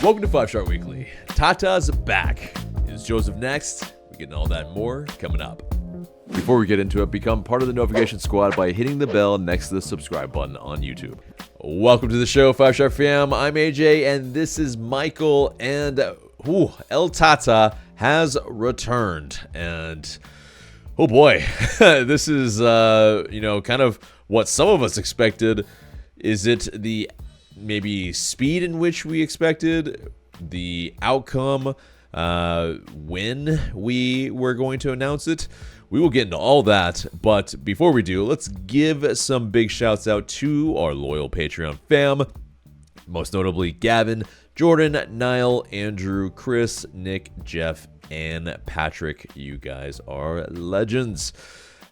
Welcome to 5-Star Weekly. Tata's back. Is Joseph next? We're getting all that and more coming up. Before we get into it, become part of the notification squad by hitting the bell next to the subscribe button on YouTube. Welcome to the show, 5-Star fam. I'm AJ, and this is Michael, and El Tata has returned. And oh boy, this is, kind of what some of us expected. Is it the maybe speed in which we expected, the outcome, when we were going to announce it? We will get into all that, but before we do, let's give some big shouts out to our loyal Patreon fam, most notably Gavin, Jordan, Niall, Andrew, Chris, Nick, Jeff, and Patrick. You guys are legends,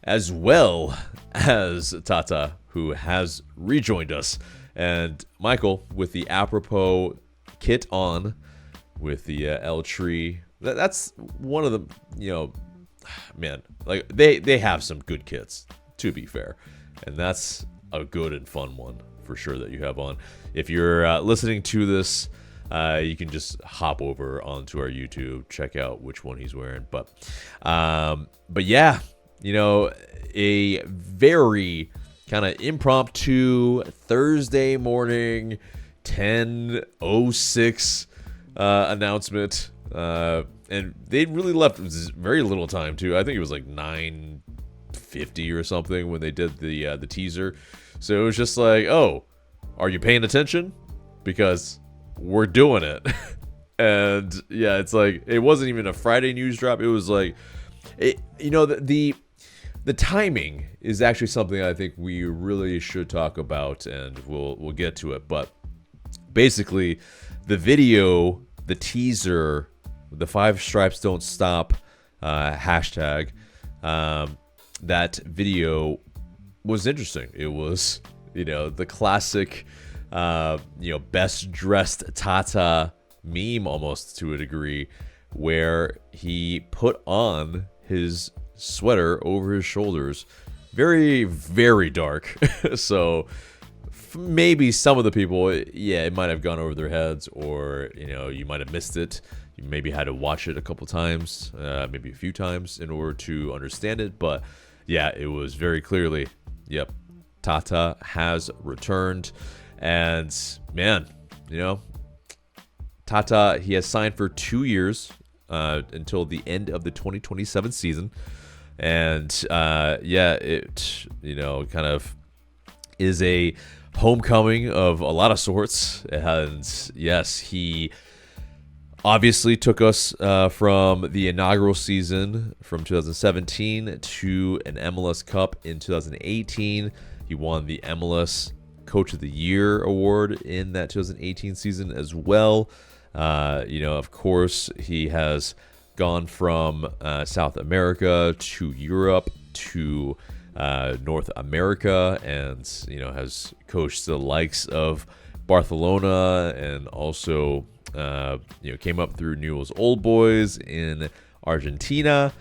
as well as Tata, who has rejoined us, and Michael with the apropos kit on with the L tree. That's one of the, man, like they have some good kits, to be fair, and that's a good and fun one for sure that you have on. If you're listening to this, you can just hop over onto our YouTube, check out which one he's wearing. But yeah, a very kind of impromptu Thursday morning 10:06 announcement, and they really left very little time too. I think it was like 9:50 or something when they did the teaser. So it was just like, oh, are you paying attention? Because we're doing it. And yeah, it's like, it wasn't even a Friday news drop. It was like, the timing is actually something I think we really should talk about, and we'll get to it. But basically, the video, the teaser, the 5 Stripes Don't Stop hashtag, that video was interesting. It was, the classic, best dressed Tata meme almost to a degree, where he put on his sweater over his shoulders, very, very dark. So maybe some of the people, it might have gone over their heads, or you might have missed it. You maybe had to watch it a couple times, maybe a few times, in order to understand it. But yeah, it was very clearly, yep, Tata has returned. And man, Tata, he has signed for 2 years until the end of the 2027 season. And it kind of is a homecoming of a lot of sorts. And yes, he obviously took us from the inaugural season from 2017 to an MLS Cup in 2018. He won the MLS Coach of the Year award in that 2018 season as well. Of course, he has gone from South America to Europe to North America, and has coached the likes of Barcelona, and also came up through Newell's Old Boys in Argentina.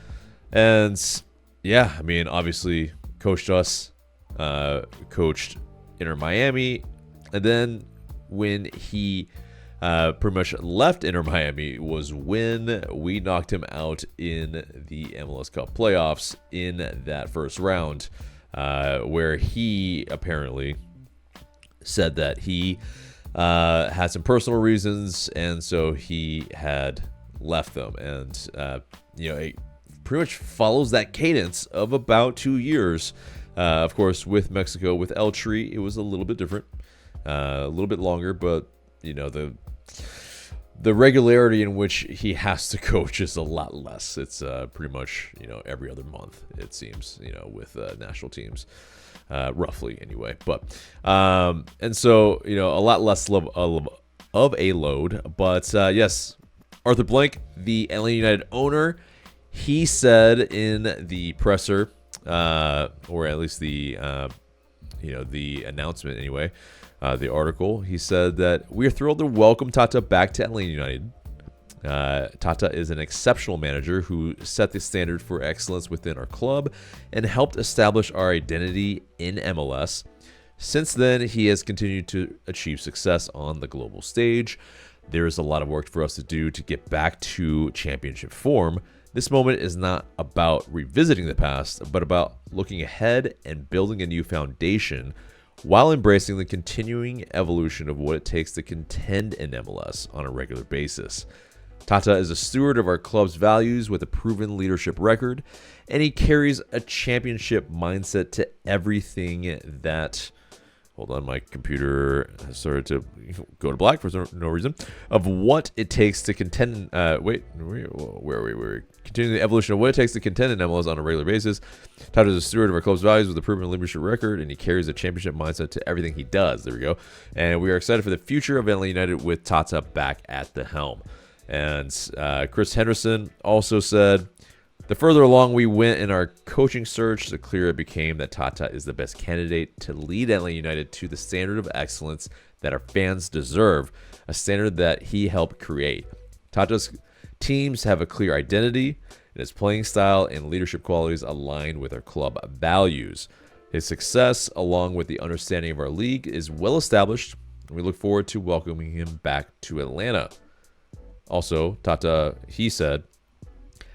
And yeah, I mean, obviously coached us, coached Inter Miami, and then when he pretty much left Inter Miami was when we knocked him out in the MLS Cup playoffs in that first round, where he apparently said that he had some personal reasons, and so he had left them. And it pretty much follows that cadence of about 2 years. Of course, with Mexico, with El Tree, it was a little bit different, a little bit longer, but the regularity in which he has to coach is a lot less. It's pretty much every other month, it seems, with national teams, roughly anyway. But and so a lot less of a load. But yes, Arthur Blank, the Atlanta United owner, he said in the presser, or at least the the announcement anyway, the article, he said that we are thrilled to welcome Tata back to Atlanta United. Tata is an exceptional manager who set the standard for excellence within our club and helped establish our identity in MLS. Since then, he has continued to achieve success on the global stage. there is a lot of work for us to do to get back to championship form. This moment is not about revisiting the past, but about looking ahead and building a new foundation while embracing the continuing evolution of what it takes to contend in MLS on a regular basis. Tata is a steward of our club's values with a proven leadership record, and he carries a championship mindset to everything that... Hold on, my computer has started to go to black for no reason. Of what it takes to contend... where are we? We're continuing the evolution of what it takes to contend in MLS on a regular basis. Tata is a steward of our club's values with a proven leadership record, and he carries a championship mindset to everything he does. There we go. And we are excited for the future of Atlanta United with Tata back at the helm. And Chris Henderson also said, the further along we went in our coaching search, the clearer it became that Tata is the best candidate to lead Atlanta United to the standard of excellence that our fans deserve, a standard that he helped create. Tata's teams have a clear identity, and his playing style and leadership qualities align with our club values. His success, along with the understanding of our league, is well established, and we look forward to welcoming him back to Atlanta. Also, Tata, he said,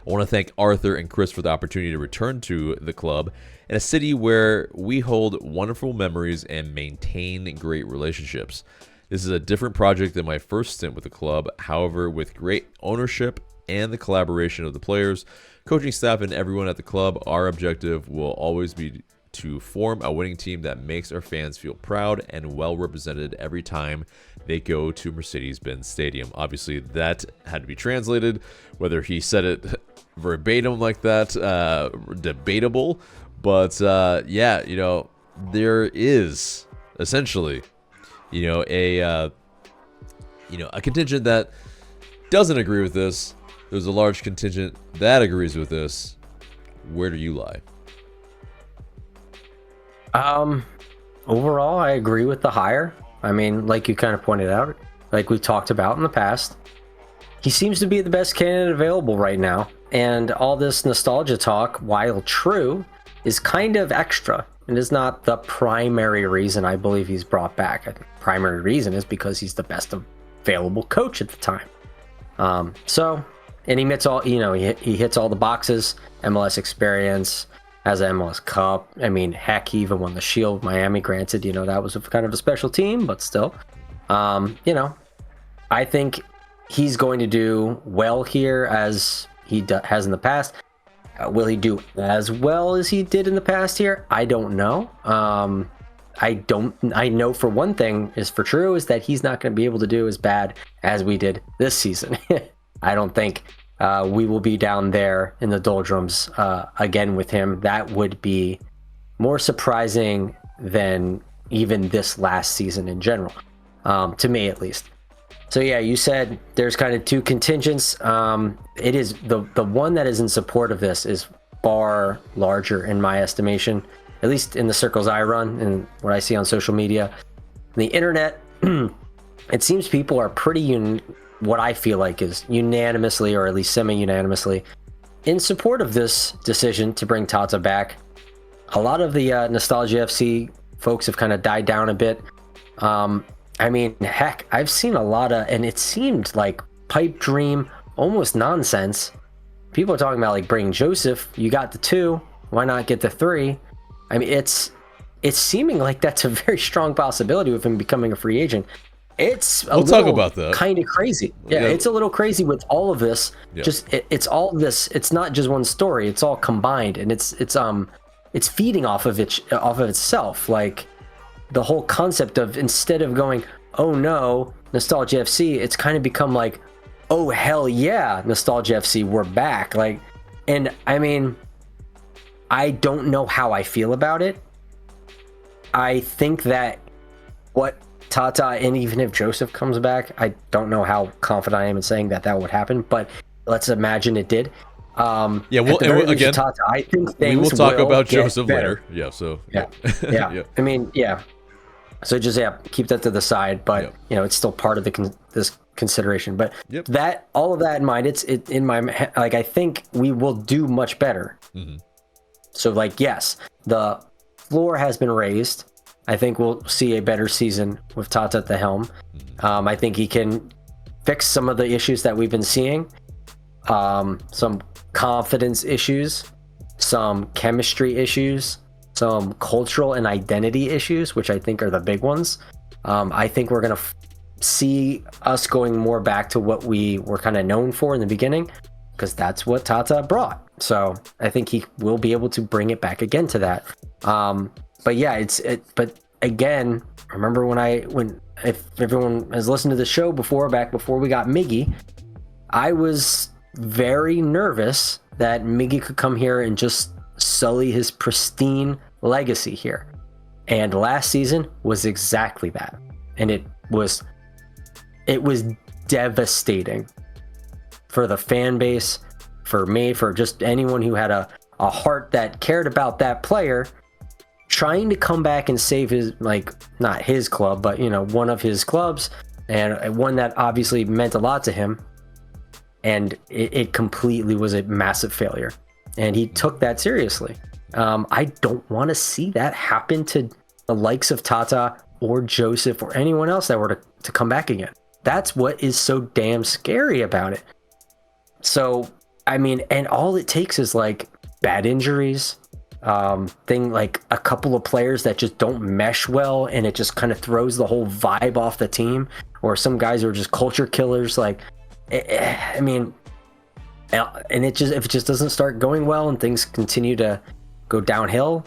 I want to thank Arthur and Chris for the opportunity to return to the club in a city where we hold wonderful memories and maintain great relationships. This is a different project than my first stint with the club. However, with great ownership and the collaboration of the players, coaching staff, and everyone at the club, our objective will always be to form a winning team that makes our fans feel proud and well represented every time they go to Mercedes-Benz Stadium. Obviously, that had to be translated. Whether he said it verbatim like that, debatable. But yeah, there is essentially, a contingent that doesn't agree with this. There's a large contingent that agrees with this. Where do you lie? Overall, I agree with the hire. I mean, like you kind of pointed out, like we talked about in the past, he seems to be the best candidate available right now. And all this nostalgia talk, while true, is kind of extra. It is not the primary reason I believe he's brought back. The primary reason is because he's the best available coach at the time. And he hits all, he hits all the boxes. MLS experience, has an MLS Cup. I mean, heck, he even won the Shield with Miami. Granted, that was kind of a special team, but still, I think he's going to do well here as he has in the past. Will he do as well as he did in the past here? I don't know. I know for one thing is for true is that he's not going to be able to do as bad as we did this season. I don't think we will be down there in the doldrums again with him. That would be more surprising than even this last season in general, to me at least. So yeah, you said there's kind of two contingents. It is the one that is in support of this is far larger in my estimation, at least in the circles I run and what I see on social media. The internet, it seems people are pretty what I feel like is unanimously, or at least semi-unanimously, in support of this decision to bring Tata back. A lot of the Nostalgia FC folks have kind of died down a bit. I mean, heck, I've seen a lot of, and it seemed like pipe dream, almost nonsense. People are talking about like bringing Josef. You got the 2, why not get the 3? I mean, it's seeming like that's a very strong possibility with him becoming a free agent. We'll talk about that. Kind of crazy. Yeah, it's a little crazy with all of this. Yeah. Just it's all this. It's not just one story. It's all combined, and it's feeding off of itself. Like the whole concept of, instead of going, oh no, Nostalgia FC, it's kind of become like, oh hell yeah, Nostalgia FC, we're back. Like, and I mean, I don't know how I feel about it. I think that what Tata, and even if Josef comes back, I don't know how confident I am in saying that would happen, but let's imagine it did. Yeah, well, again, Tata, I think things we will talk about Josef better. later. Yeah, so yeah. I mean, yeah. So just keep that to the side, but it's still part of this consideration. But that, all of that in mind, it's in my like, I think we will do much better. Mm-hmm. So like, yes, the floor has been raised. I think we'll see a better season with Tata at the helm. I think he can fix some of the issues that we've been seeing, some confidence issues, some chemistry issues, some cultural and identity issues, which I think are the big ones. I think we're going to see us going more back to what we were kind of known for in the beginning, because that's what Tata brought. So I think he will be able to bring it back again to that. But yeah, but again, remember if everyone has listened to the show before, back before we got Miggy, I was very nervous that Miggy could come here and just sully his pristine legacy here. And last season was exactly that. And it was devastating for the fan base, for me, for just anyone who had a heart that cared about that player, trying to come back and save his, like, not his club, but, you know, one of his clubs, and one that obviously meant a lot to him. And it completely was a massive failure. And he took that seriously. I don't want to see that happen to the likes of Tata or Josef or anyone else that were to come back again. That's what is so damn scary about it. So, I mean, and all it takes is like bad injuries, like a couple of players that just don't mesh well, and it just kind of throws the whole vibe off the team, or some guys who are just culture killers. Like, I mean, and if it just doesn't start going well and things continue to go downhill,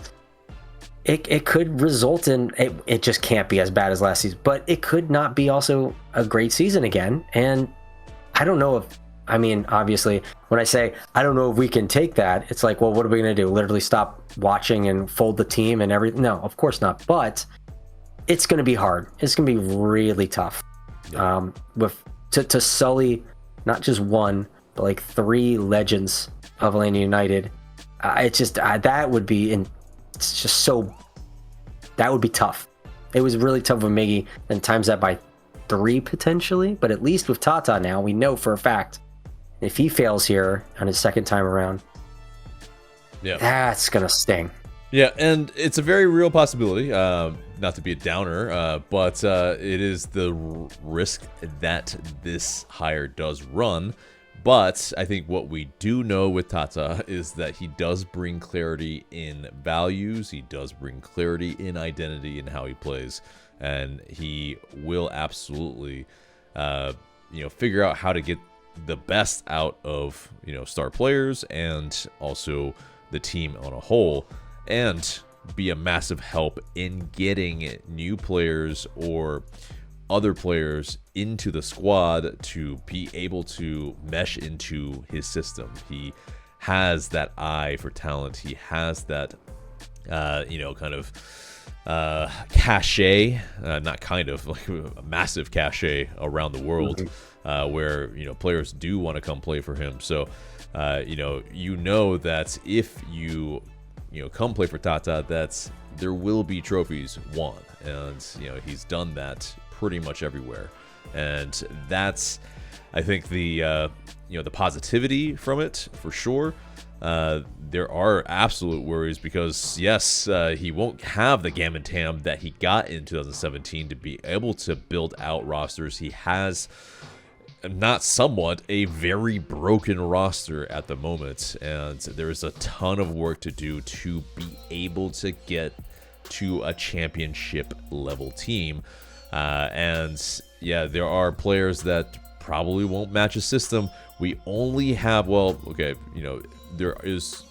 it could result in it just can't be as bad as last season, but it could not be also a great season again. And I don't know obviously when I say I don't know if we can take that, it's like, well, what are we going to do? Literally stop watching and fold the team and everything? No, of course not. But it's going to be hard. It's going to be really tough. Yeah. To sully not just one, but like three legends of Atlanta United. That would be that would be tough. It was really tough with Miggy, and times that by 3 potentially, but at least with Tata now, we know for a fact if he fails here on his second time around, that's gonna sting. Yeah, and it's a very real possibility, not to be a downer, but it is the risk that this hire does run. But I think what we do know with Tata is that he does bring clarity in values, he does bring clarity in identity and how he plays, and he will absolutely, figure out how to get the best out of, star players and also the team on a whole, and be a massive help in getting new players or other players into the squad to be able to mesh into his system. He has that eye for talent. He has that, cachet, not kind of, like a massive cachet around the world, where, players do want to come play for him. So, that if you come play for Tata, that there will be trophies won. And, he's done that pretty much everywhere. And that's, I think, the positivity from it, for sure. There are absolute worries because, yes, he won't have the Gam and Tam that he got in 2017 to be able to build out rosters. He has a very broken roster at the moment, and there's a ton of work to do to be able to get to a championship level team. There are players that probably won't match a system. We only have, there's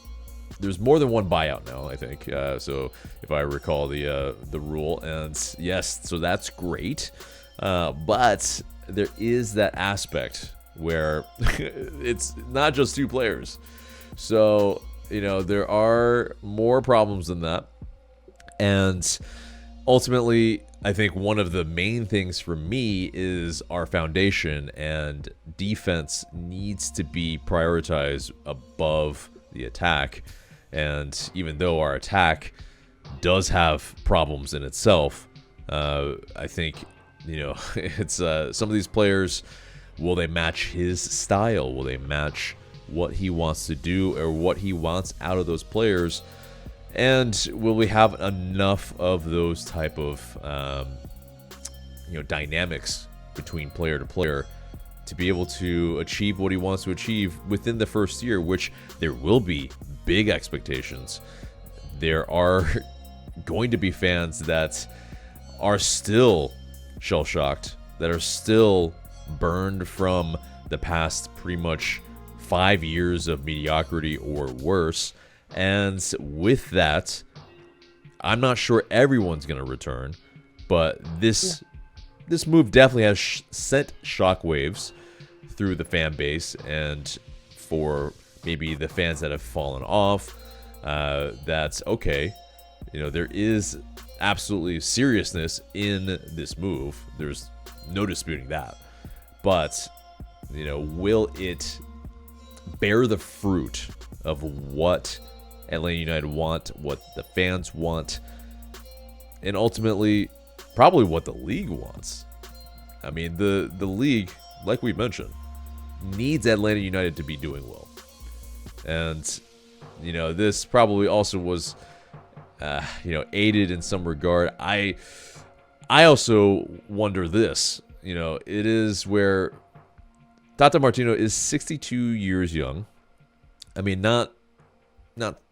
more than one buyout now, I think. So if I recall the rule, and yes, so that's great. But there is that aspect where it's not just 2 players. So, there are more problems than that. And ultimately, I think one of the main things for me is our foundation, and defense needs to be prioritized above the attack. And even though our attack does have problems in itself, I think, it's some of these players, will they match his style? Will they match what he wants to do or what he wants out of those players? And will we have enough of those type of dynamics between player to player to be able to achieve what he wants to achieve within the first year, which there will be big expectations. There are going to be fans that are still shell-shocked, that are still burned from the past pretty much 5 years of mediocrity or worse. And with that, I'm not sure everyone's going to return, but this move definitely has sent shockwaves through the fan base, and for maybe the fans that have fallen off, that's okay. There is absolutely seriousness in this move. There's no disputing that. But, will it bear the fruit of what Atlanta United want, what the fans want, and ultimately probably what the league wants? I mean, the league, like we mentioned, needs Atlanta United to be doing well. And, this probably also was, aided in some regard. I also wonder this, it is where Tata Martino is 62 years young. I mean, not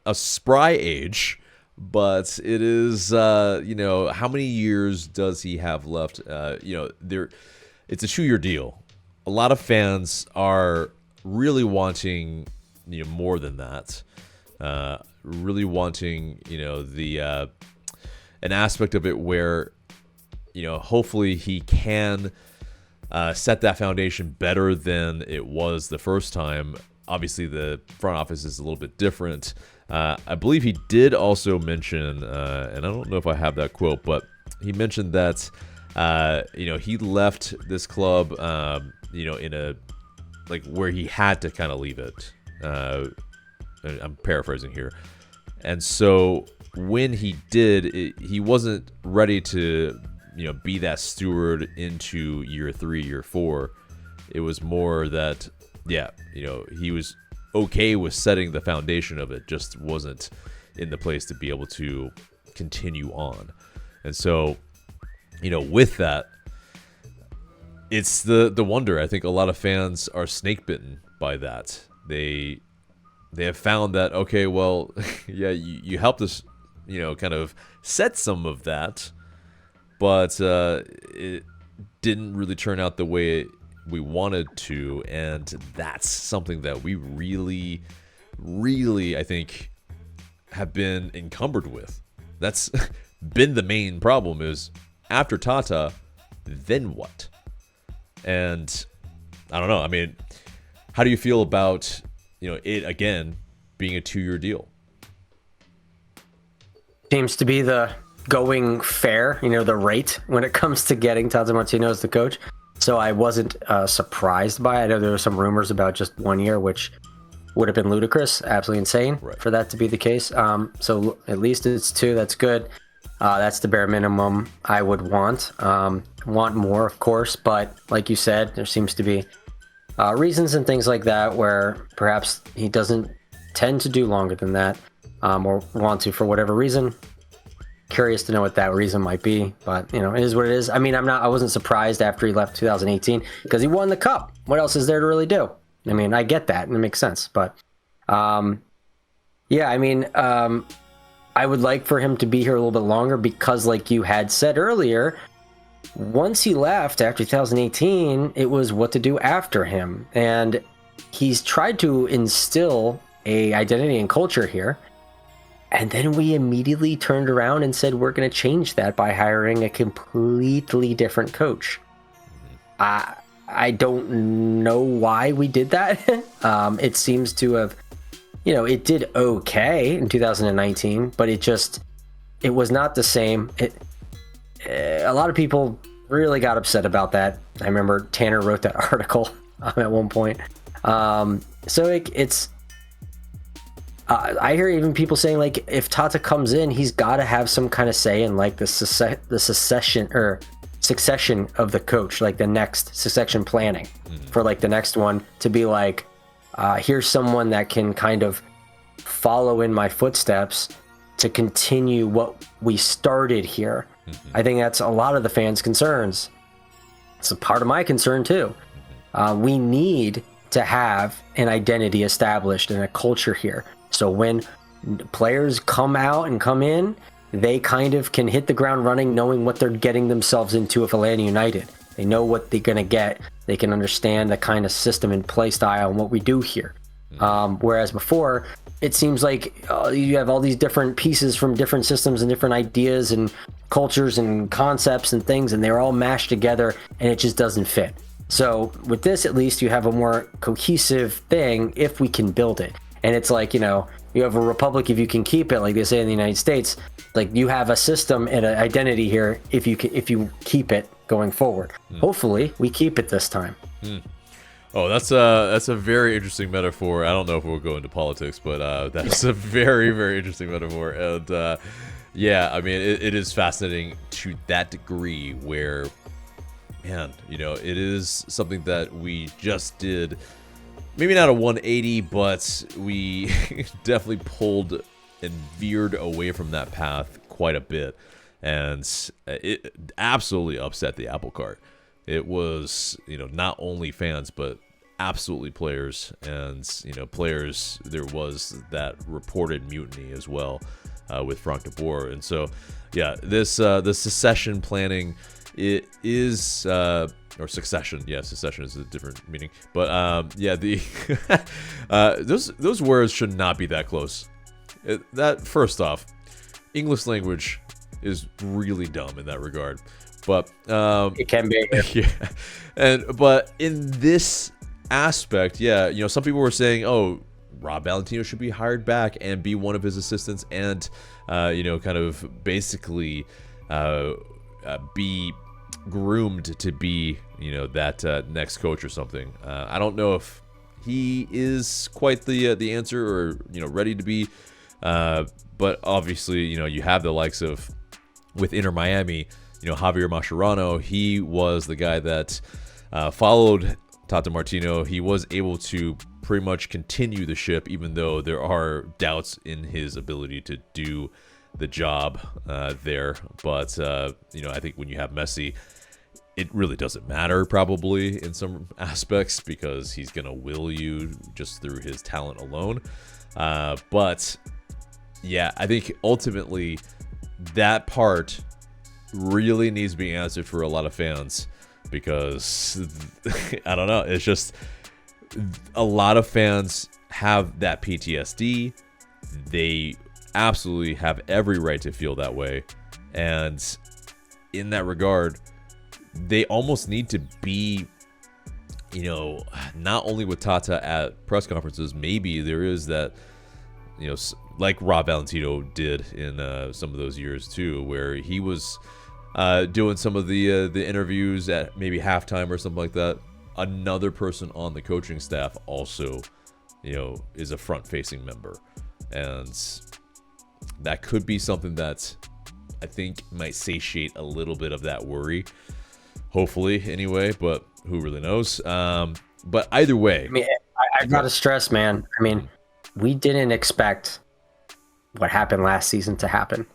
a spry age, but it is, how many years does he have left? It's a 2-year deal. A lot of fans are really wanting, more than that. Really wanting, an aspect of it where, hopefully he can set that foundation better than it was the first time. Obviously, the front office is a little bit different. I believe he did also mention, and I don't know if I have that quote, but he mentioned that, he left this club, in a, where he had to kind of leave it. I'm paraphrasing here. And so when he did, he wasn't ready to, be that steward into year 3, year 4. It was more that, he was okay with setting the foundation of it, just wasn't in the place to be able to continue on. And so, with that, it's the wonder. I think a lot of fans are snake bitten by that. They have found that, okay, well, yeah, you helped us, kind of set some of that, but it didn't really turn out the way we wanted to, and that's something that we really, really, I think, have been encumbered with. That's been the main problem, is after Tata, then what? And I don't know. I mean, how do you feel about, it again being a 2-year deal? Seems to be the going fair, the rate when it comes to getting Tata Martino as the coach. So I wasn't surprised by it. I know there were some rumors about just 1 year, which would have been ludicrous, absolutely insane for that to be the case. So at least it's 2. That's good. That's the bare minimum I would want. Want more, of course, but like you said, there seems to be reasons and things like that where perhaps he doesn't tend to do longer than that, or want to for whatever reason. Curious to know what that reason might be, but it is what it is. I mean, I wasn't surprised after he left 2018 because he won the cup. What else is there to really do? I mean, I get that and it makes sense, but yeah, I mean, I would like for him to be here a little bit longer because, like you had said earlier, once he left after 2018, it was what to do after him, and he's tried to instill a identity and culture here. And then we immediately turned around and said, we're going to change that by hiring a completely different coach. I don't know why we did that. It seems to have, it did okay in 2019, but it was not the same. A lot of people really got upset about that. I remember Tanner wrote that article at one point. So it's, I hear even people saying, like, if Tata comes in, he's got to have some kind of say in, like, the succession of the coach, like the next succession planning for, like, the next one to be like, here's someone that can kind of follow in my footsteps to continue what we started here. I think that's a lot of the fans' concerns. It's a part of my concern too. We need to have an identity established and a culture here. So when players come out and come in, they kind of can hit the ground running, knowing what they're getting themselves into with Atlanta United. They know what they're going to get. They can understand the kind of system and play style and what we do here. Whereas before, it seems like you have all these different pieces from different systems and different ideas and cultures and concepts and things, and they're all mashed together, and it just doesn't fit. So with this, at least you have a more cohesive thing if we can build it. And it's like, you know, you have a republic if you can keep it, like they say in the United States. Like, you have a system and an identity here if you keep it going forward. Hopefully we keep it this time. Oh, that's a very interesting metaphor. I don't know if we'll go into politics, but that's a very, very interesting metaphor. And yeah, I mean, it is fascinating to that degree where, man, you know, it is something that we just did. Maybe not a 180, but we definitely pulled and veered away from that path quite a bit. And it absolutely upset the apple cart. It was, you know, not only fans, but absolutely players. And, you know, players, there was that reported mutiny as well with Frank de Boer. And so, yeah, this the secession planning, it is... or succession, yeah, secession is a different meaning, but yeah, the those words should not be that close. That, first off, English language is really dumb in that regard, but it can be. Yeah, but in this aspect, yeah, you know, some people were saying, oh, Rob Valentino should be hired back and be one of his assistants, and you know, kind of basically be groomed to be, you know, that next coach or something. I don't know if he is quite the answer, or, you know, ready to be, but obviously, you know, you have the likes of, with Inter Miami, you know, Javier Mascherano. He was the guy that followed Tata Martino. He was able to pretty much continue the ship, even though there are doubts in his ability to do the job there. But you know, I think when you have Messi, it really doesn't matter probably in some aspects, because he's gonna will you just through his talent alone. But yeah, I think ultimately that part really needs to be answered for a lot of fans, because I don't know, it's just a lot of fans have that PTSD. They absolutely have every right to feel that way, and in that regard, they almost need to be, you know, not only with Tata at press conferences, maybe there is that, you know, like Rob Valentino did in some of those years too, where he was doing some of the interviews at maybe halftime or something like that. Another person on the coaching staff also, you know, is a front-facing member, and that could be something that I think might satiate a little bit of that worry. Hopefully, anyway, but who really knows? But either way, I mean, I gotta stress, man. I mean, we didn't expect what happened last season to happen.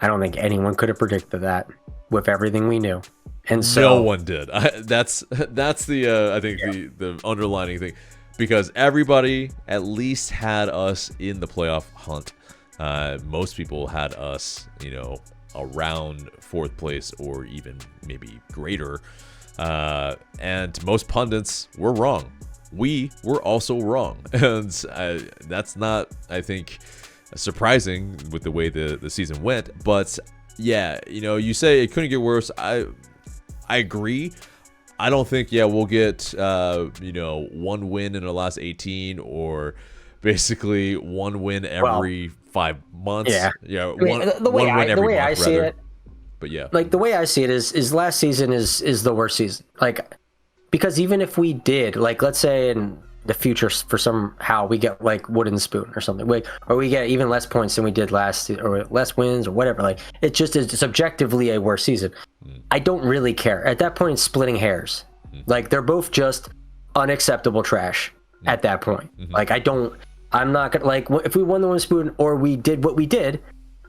I don't think anyone could have predicted that with everything we knew, and so no one did. That's the I think the underlining thing, because everybody at least had us in the playoff hunt. Most people had us, you know, around fourth place or even maybe greater, and most pundits were wrong. We were also wrong, and that's not, I think, surprising with the way the season went. But yeah, you know, you say it couldn't get worse. I agree. I don't think, yeah, we'll get you know, one win in the last 18, or basically one win every 5 months. Yeah, I mean, the way I see it, but yeah, like the way I see it is last season is the worst season. Like, because even if we did, like, let's say in the future for somehow we get like wooden spoon or something, or we get even less points than we did last, or less wins or whatever, like, it just is subjectively a worse season. I don't really care at that point. It's splitting hairs. Like, they're both just unacceptable trash at that point. Like, I'm not gonna, like, if we won the wooden spoon or we did what we did,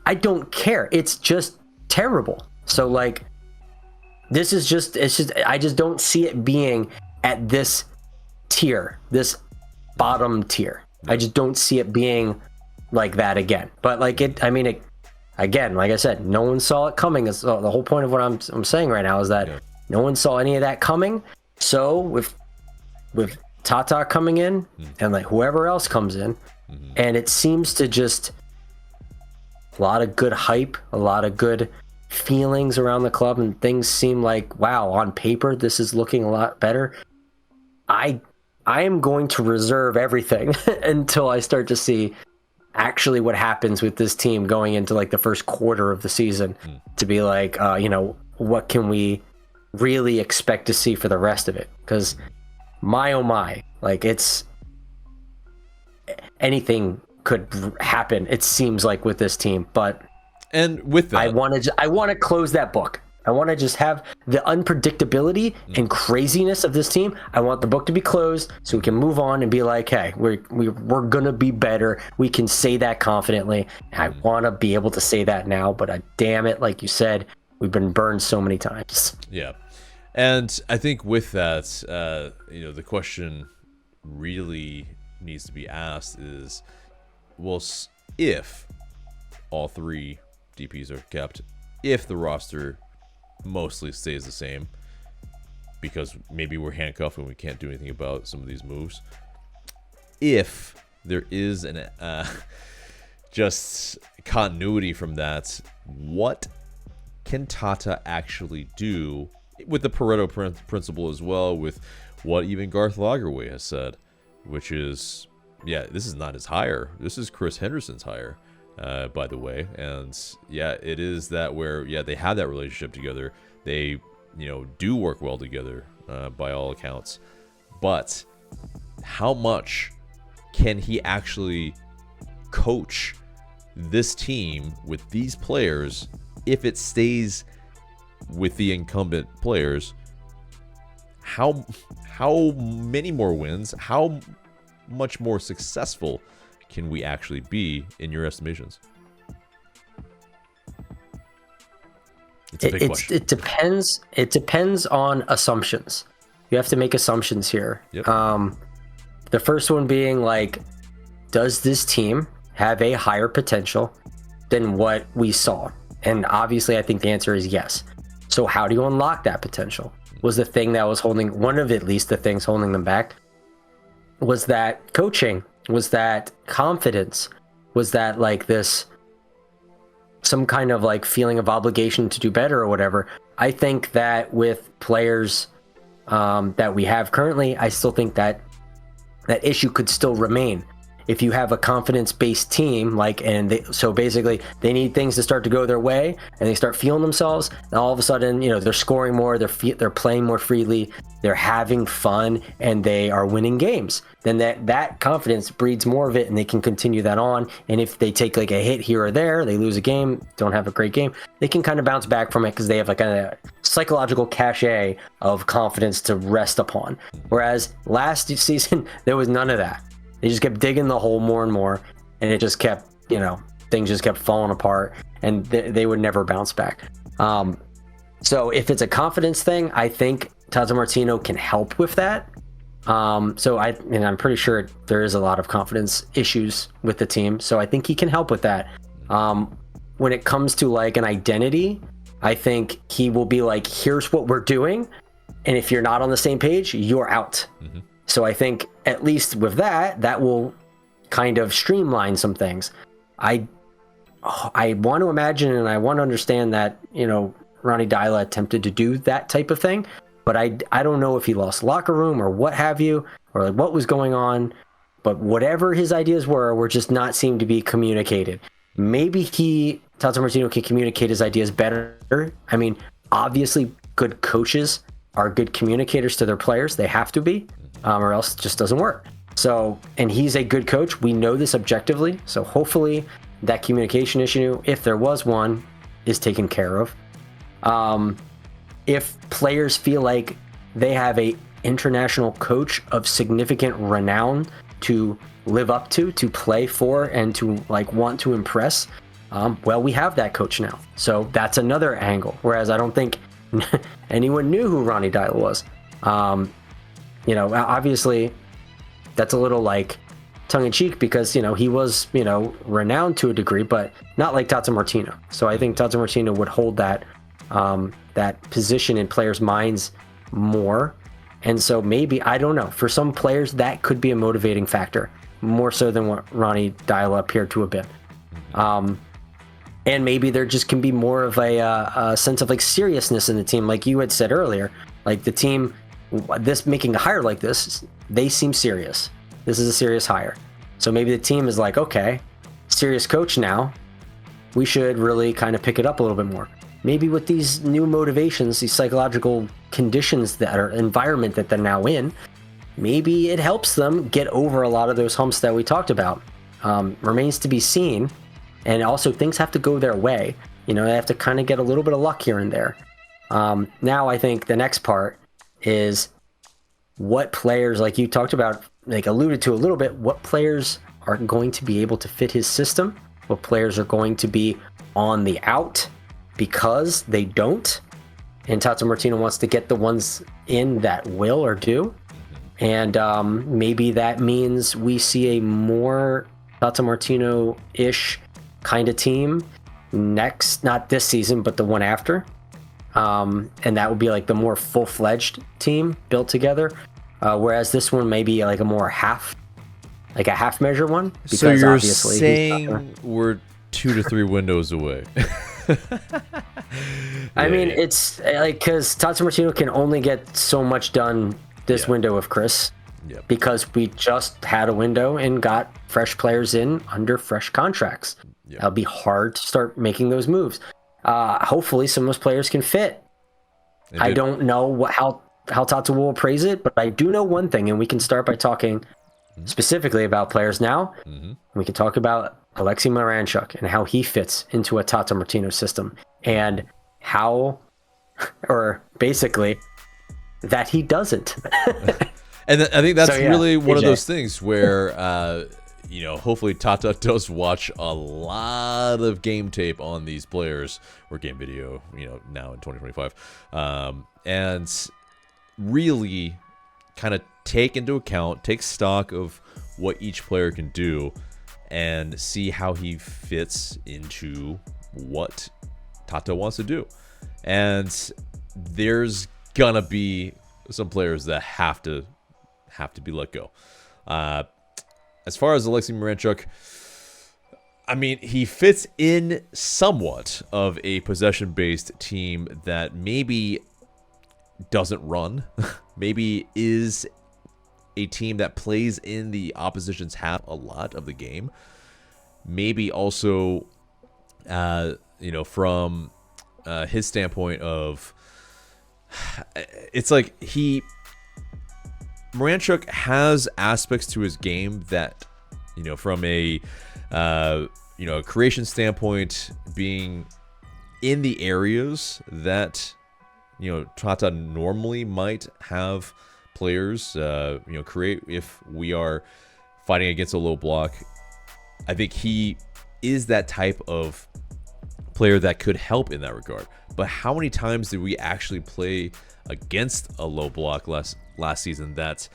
I don't care. It's just terrible. So, like, it's just I just don't see it being at this tier, this bottom tier. I just don't see it being like that again. But like again, like I said, no one saw it coming. Is the whole point of what I'm saying right now is that no one saw any of that coming. So with Tata coming in and like whoever else comes in, and it seems to just a lot of good hype, a lot of good feelings around the club, and things seem like, wow, on paper this is looking a lot better. I am going to reserve everything until I start to see actually what happens with this team going into like the first quarter of the season to be like, what can we really expect to see for the rest of it? Because my oh my, like it's anything could happen, it seems like, with this team. But and with that, I want to close that book. I want to just have the unpredictability and craziness of this team. I want the book to be closed so we can move on and be like, hey, we're gonna be better. We can say that confidently. I want to be able to say that now, but damn it, like you said, we've been burned so many times. Yeah, and I think with that, the question really needs to be asked is, well, if all three DPs are kept, if the roster mostly stays the same, because maybe we're handcuffed and we can't do anything about some of these moves, if there is an just continuity from that, what can Tata actually do with the Pareto principle as well, with what even Garth Lagerwey has said, which is, this is not his hire, this is Chris Henderson's hire, by the way. And it is that where they have that relationship together, they do work well together, by all accounts. But how much can he actually coach this team with these players if it stays with the incumbent players? How many more wins, how much more successful can we actually be, in your estimations? It's a big question. It depends on assumptions. You have to make assumptions here. Yep. The first one being like, does this team have a higher potential than what we saw? And obviously I think the answer is yes. So how do you unlock that potential? Was the thing that was holding, one of at least the things holding them back, was that coaching? Was that confidence? Was that like this, some kind of like feeling of obligation to do better or whatever? I think that with players that we have currently, I still think that that issue could still remain. If you have a confidence-based team, so basically they need things to start to go their way, and they start feeling themselves, and all of a sudden, they're scoring more, they're playing more freely, they're having fun, and they are winning games. Then that confidence breeds more of it, and they can continue that on. And if they take like a hit here or there, they lose a game, don't have a great game, they can kind of bounce back from it because they have like a psychological cachet of confidence to rest upon. Whereas last season, there was none of that. They just kept digging the hole more and more, and it just kept, things just kept falling apart, and they would never bounce back. So if it's a confidence thing, I think Tata Martino can help with that. So I'm pretty sure there is a lot of confidence issues with the team, so I think he can help with that. When it comes to like an identity, I think he will be like, here's what we're doing, and if you're not on the same page, you're out. Mm-hmm. So I think at least with that will kind of streamline some things. I want to imagine and I want to understand that, Ronnie Deila attempted to do that type of thing, but I don't know if he lost locker room or what have you, or like what was going on. But whatever his ideas were just not seem to be communicated. Maybe Tata Martino can communicate his ideas better. I mean, obviously good coaches are good communicators to their players. They have to be. Or else it just doesn't work. So, and he's a good coach. We know this objectively. So hopefully that communication issue, if there was one, is taken care of. If players feel like they have a international coach of significant renown to live up to play for, and to like want to impress, well, we have that coach now. So that's another angle. Whereas I don't think anyone knew who Ronnie Deila was. Obviously that's a little like tongue-in-cheek because, he was, renowned to a degree, but not like Tata Martino. So I think Tata Martino would hold that position in players' minds more. And so maybe, I don't know, for some players, that could be a motivating factor, more so than what Ronnie Deila appeared to have been. And maybe there just can be more of a sense of like seriousness in the team. Like you had said earlier, like the team, making a hire like this, they seem serious. This is a serious hire. So maybe the team is like, okay, serious coach now, we should really kind of pick it up a little bit more. Maybe with these new motivations, these psychological conditions that are environment that they're now in, maybe it helps them get over a lot of those humps that we talked about. Remains to be seen. And also things have to go their way. They have to kind of get a little bit of luck here and there. Now I think the next part is what players, like you talked about, like alluded to a little bit, what players are going to be able to fit his system, what players are going to be on the out because they don't. And Tata Martino wants to get the ones in that will or do. And maybe that means we see a more Tata Martino-ish kind of team next, not this season, but the one after. And that would be like the more full-fledged team built together. Whereas this one may be like a more half measure one. Because so you're obviously saying we're 2 to 3 windows away. I mean, it's like, because Tata Martino can only get so much done this window of Chris. Yep. Because we just had a window and got fresh players in under fresh contracts. Yep. It'll be hard to start making those moves. Hopefully some of those players can fit. I don't know how Tata will appraise it, but I do know one thing, and we can start by talking specifically about players now. We can talk about Alexei Miranchuk and how he fits into a Tata Martino system, and how, or basically, that he doesn't. And I think that's really one AJ. of those things where, hopefully Tata does watch a lot of game tape on these players, or game video, now in 2025, and really kind of take stock of what each player can do and see how he fits into what Tata wants to do. And there's gonna be some players that have to be let go. As far as Alexei Miranchuk, I mean, he fits in somewhat of a possession-based team that maybe doesn't run, maybe is a team that plays in the opposition's half a lot of the game. Maybe also, from his standpoint of, it's like Miranchuk has aspects to his game that, from a creation standpoint, being in the areas that, Tata normally might have players, create if we are fighting against a low block. I think he is that type of player that could help in that regard. But how many times did we actually play against a low block last season that,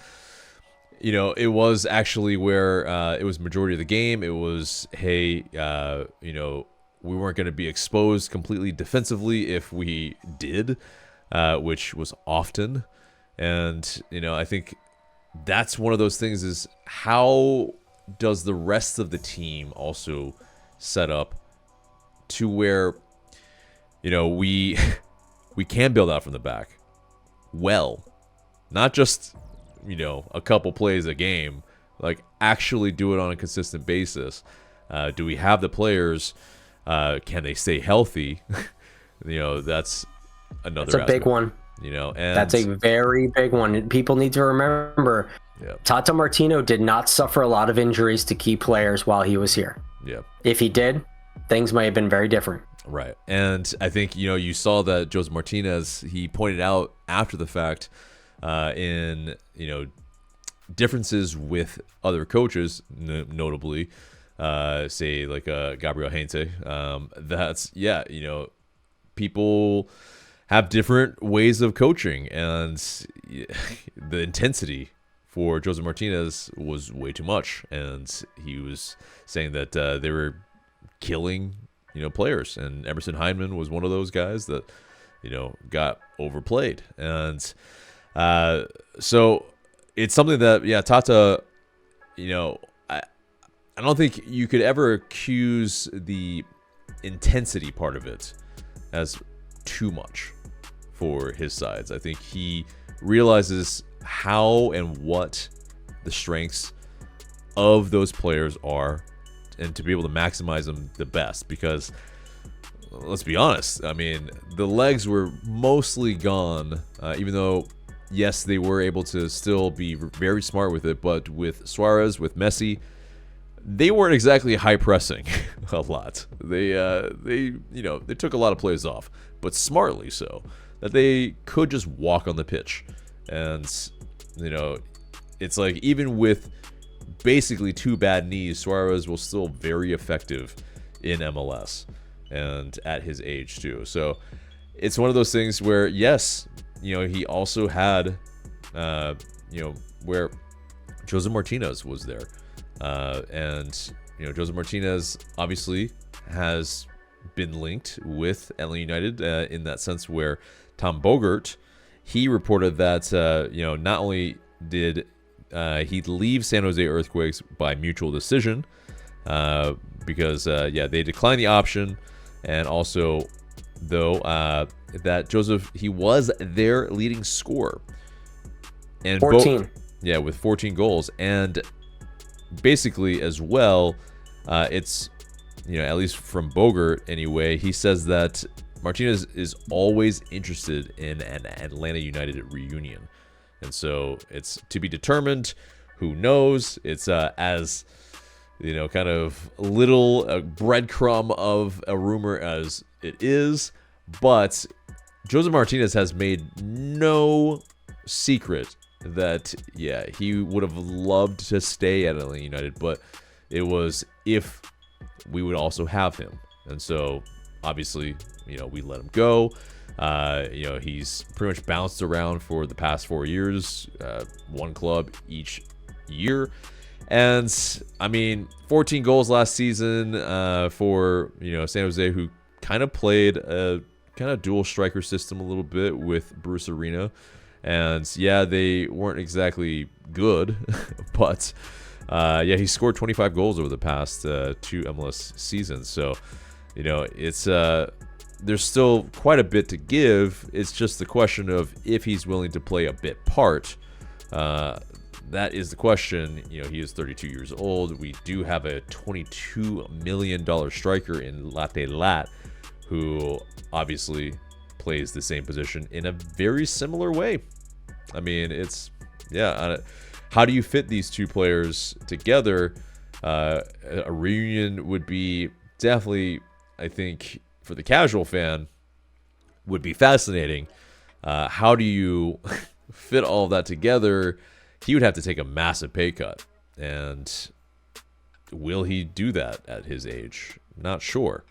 it was actually where it was majority of the game. It was, hey, we weren't going to be exposed completely defensively if we did, which was often. And, I think that's one of those things is how does the rest of the team also set up to where, we can build out from the back well, not just, a couple plays a game, like actually do it on a consistent basis. Do we have the players? Can they stay healthy? That's another That's a big one. And that's a very big one. People need to remember, Tata Martino did not suffer a lot of injuries to key players while he was here. Yeah. If he did, things might have been very different. Right. And I think, you saw that Josef Martinez, he pointed out after the fact in, differences with other coaches, notably, say like Gabriel Heinze, that's, people have different ways of coaching, and the intensity for Josef Martinez was way too much, and he was saying that they were killing players, and Emerson Hyndman was one of those guys that got overplayed, and so it's something that Tata, I don't think you could ever accuse the intensity part of it as too much for his sides. I think he realizes how and what the strengths of those players are, and to be able to maximize them the best, because let's be honest, I mean, the legs were mostly gone, even though yes, they were able to still be very smart with it, but with Suarez, with Messi, they weren't exactly high pressing a lot. They took a lot of plays off, but smartly so, that they could just walk on the pitch. And it's like, even with basically 2 bad knees, Suarez was still very effective in MLS, and at his age too. So it's one of those things where yes, he also had where Josef Martinez was there. And Josef Martinez obviously has been linked with Atlanta United in that sense, where Tom Bogert, he reported that not only did he leave San Jose Earthquakes by mutual decision, because they declined the option, and also though that Josef, he was their leading scorer, and 14 with 14 goals. And basically as well, it's at least from Bogert anyway, he says that Martinez is always interested in an Atlanta United reunion, and so it's to be determined. Who knows? It's as kind of little a breadcrumb of a rumor as it is, but Josef Martinez has made no secret that he would have loved to stay at Atlanta United, but it was if we would also have him. And so obviously we let him go. He's pretty much bounced around for the past 4 years, one club each year, and I mean 14 goals last season for San Jose, who kind of played a kind of dual striker system a little bit with Bruce Arena. And they weren't exactly good, but he scored 25 goals over the past 2 MLS seasons. So, it's there's still quite a bit to give. It's just the question of if he's willing to play a bit part. That is the question. He is 32 years old. We do have a $22 million striker in Latte Lat, who obviously plays the same position in a very similar way. I mean, it's how do you fit these two players together? A reunion would be definitely, I think, for the casual fan, would be fascinating. How do you fit all of that together? He would have to take a massive pay cut, and will he do that at his age? Not sure.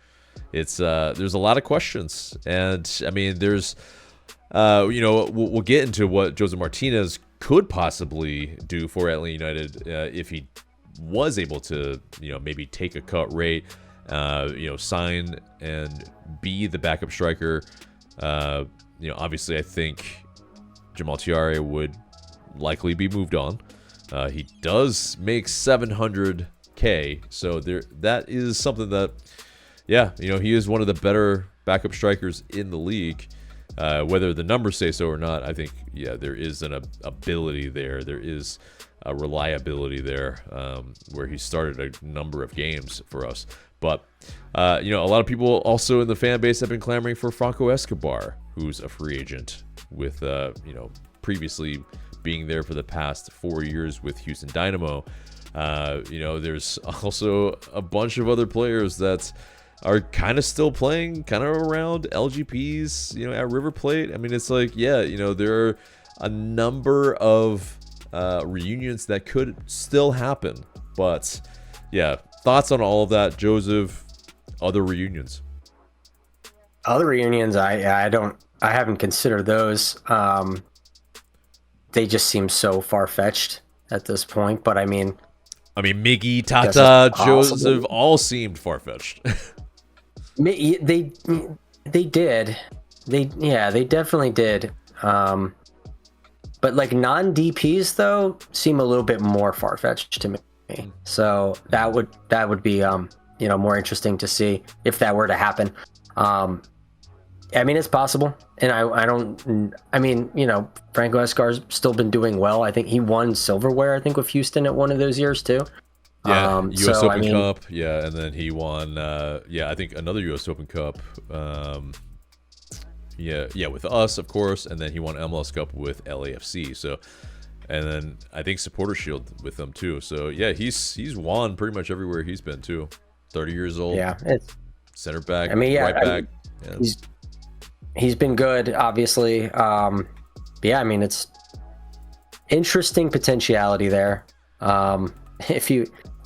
It's there's a lot of questions, and I mean, there's we'll get into what Josef Martinez could possibly do for Atlanta United if he was able to maybe take a cut rate, sign and be the backup striker. Obviously I think Jamal Tiare would likely be moved on. He does make $700K, so that is something that he is one of the better backup strikers in the league. Whether the numbers say so or not, I think there is an ability there. There is a reliability there, where he started a number of games for us. But a lot of people also in the fan base have been clamoring for Franco Escobar, who's a free agent with previously being there for the past 4 years with Houston Dynamo. There's also a bunch of other players that are kind of still playing kind of around LGPs, at River Plate. I mean, it's like, there are a number of reunions that could still happen. But thoughts on all of that, Joseph? Other reunions? Other reunions, I haven't considered those. They just seem so far-fetched. at this point. But I mean, Miggy, guess Tata, it's possible. Joseph all seemed far-fetched. They did. They definitely did. But like non-DPs though seem a little bit more far-fetched to me. So that would be more interesting to see if that were to happen. I mean, it's possible, and Franco Escar's still been doing well. I think he won silverware, I think, with Houston at one of those years too. Yeah, U.S. Open Cup. Yeah, and then he won. I think another U.S. Open Cup. With us, of course, and then he won MLS Cup with LAFC. So, and then I think Supporter Shield with them too. So yeah, he's won pretty much everywhere he's been too. 30 years old. Yeah, it's center back. Right back. He's been good, obviously. It's interesting potentiality there.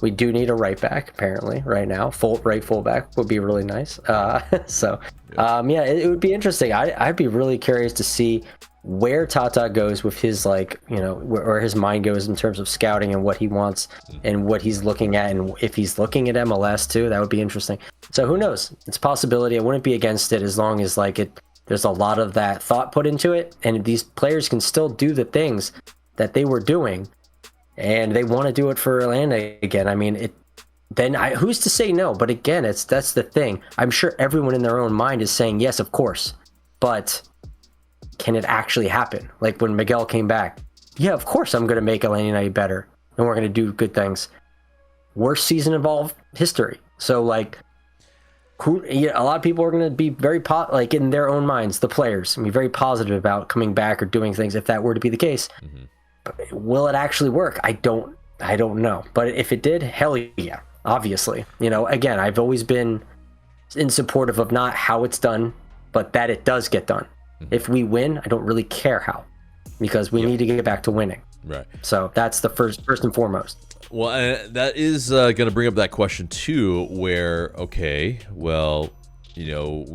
We do need a right back apparently right now. Right fullback would be really nice. It would be interesting. I'd be really curious to see where Tata goes with his where his mind goes in terms of scouting and what he wants and what he's looking at, and if he's looking at MLS too, that would be interesting. So who knows? It's a possibility. I wouldn't be against it as long as there's a lot of that thought put into it, and these players can still do the things that they were doing, and they want to do it for Atlanta again. I mean, who's to say no? But again, that's the thing. I'm sure everyone in their own mind is saying yes, of course, but can it actually happen? Like when Miguel came back, yeah, of course I'm going to make Atlanta United better, and we're going to do good things. Worst season of all history. So a lot of people are going to be very in their own minds, the players, be very positive about coming back or doing things if that were to be the case. But will it actually work? I don't know. But if it did, hell yeah, obviously. Again, I've always been in supportive of not how it's done, but that it does get done. If we win, I don't really care how, because we need to get back to winning. Right. So that's the first and foremost. Well, that is going to bring up that question too, where, we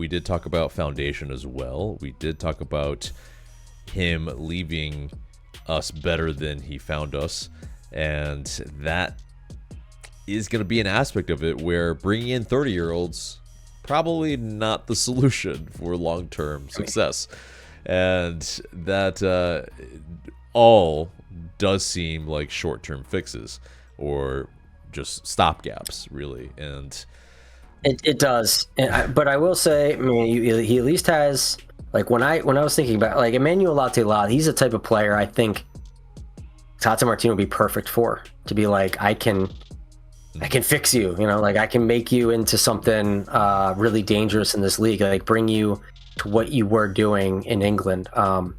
did talk about foundation as well. We did talk about him leaving us better than he found us. And that is going to be an aspect of it where bringing in 30-year-olds probably not the solution for long-term success. And that all does seem like short-term fixes or just stopgaps, really. And it does. But I will say, he at least has, when I was thinking about Emmanuel Latte, he's the type of player I think Tata Martino would be perfect for, to be I can fix you, I can make you into something really dangerous in this league, bring you to what you were doing in England. And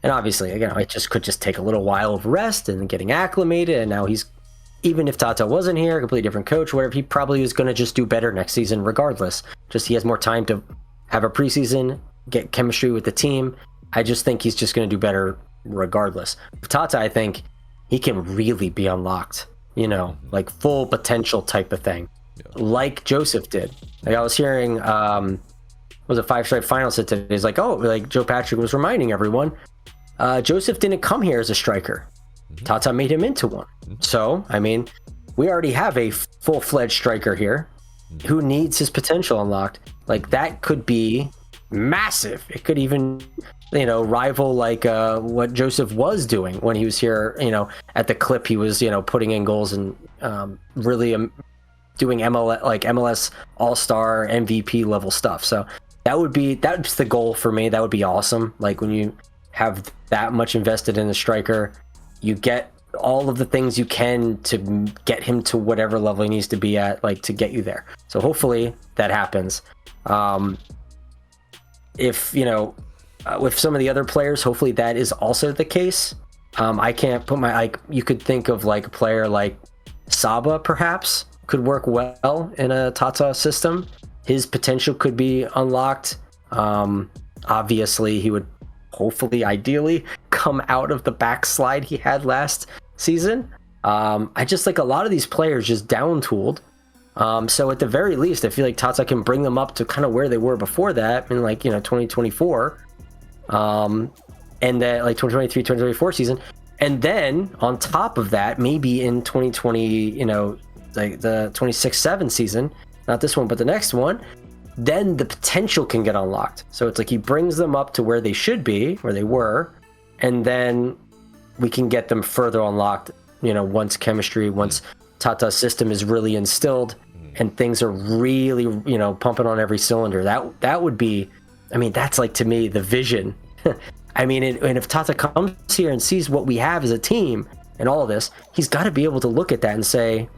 obviously, again, it could take a little while of rest and getting acclimated. And now even if Tata wasn't here, a completely different coach, whatever, he probably was going to just do better next season regardless. Just he has more time to have a preseason, get chemistry with the team. I just think he's just going to do better regardless. With Tata, I think he can really be unlocked, full potential type of thing, like Joseph did. I was hearing, was a 5-stripe final set today. He's Joe Patrick was reminding everyone, Joseph didn't come here as a striker. Tata made him into one. So, we already have a full-fledged striker here who needs his potential unlocked. That could be massive. It could even, rival what Joseph was doing when he was here, at the clip he was, putting in goals and really doing MLS All-Star MVP level stuff. So that's the goal for me. That would be awesome. When you have that much invested in a striker, you get all of the things you can to get him to whatever level he needs to be at, to get you there. So hopefully that happens. If with some of the other players, hopefully that is also the case. I can't put you could think of a player like Saba perhaps could work well in a Tata system. His potential could be unlocked. Obviously he would ideally come out of the backslide he had last season. I just a lot of these players just down tooled. So at the very least, I feel like Tata can bring them up to kind of where they were before that in 2024. And that 2023, 2024 season, And then on top of that, maybe in 2020, like the 26-7 season, not this one, but the next one, then the potential can get unlocked. So it's like he brings them up to where they should be, where they were, and then we can get them further unlocked, once Tata's system is really instilled and things are really, pumping on every cylinder. That would be, that's like, to me, the vision. And if Tata comes here and sees what we have as a team and all of this, he's got to be able to look at that and say,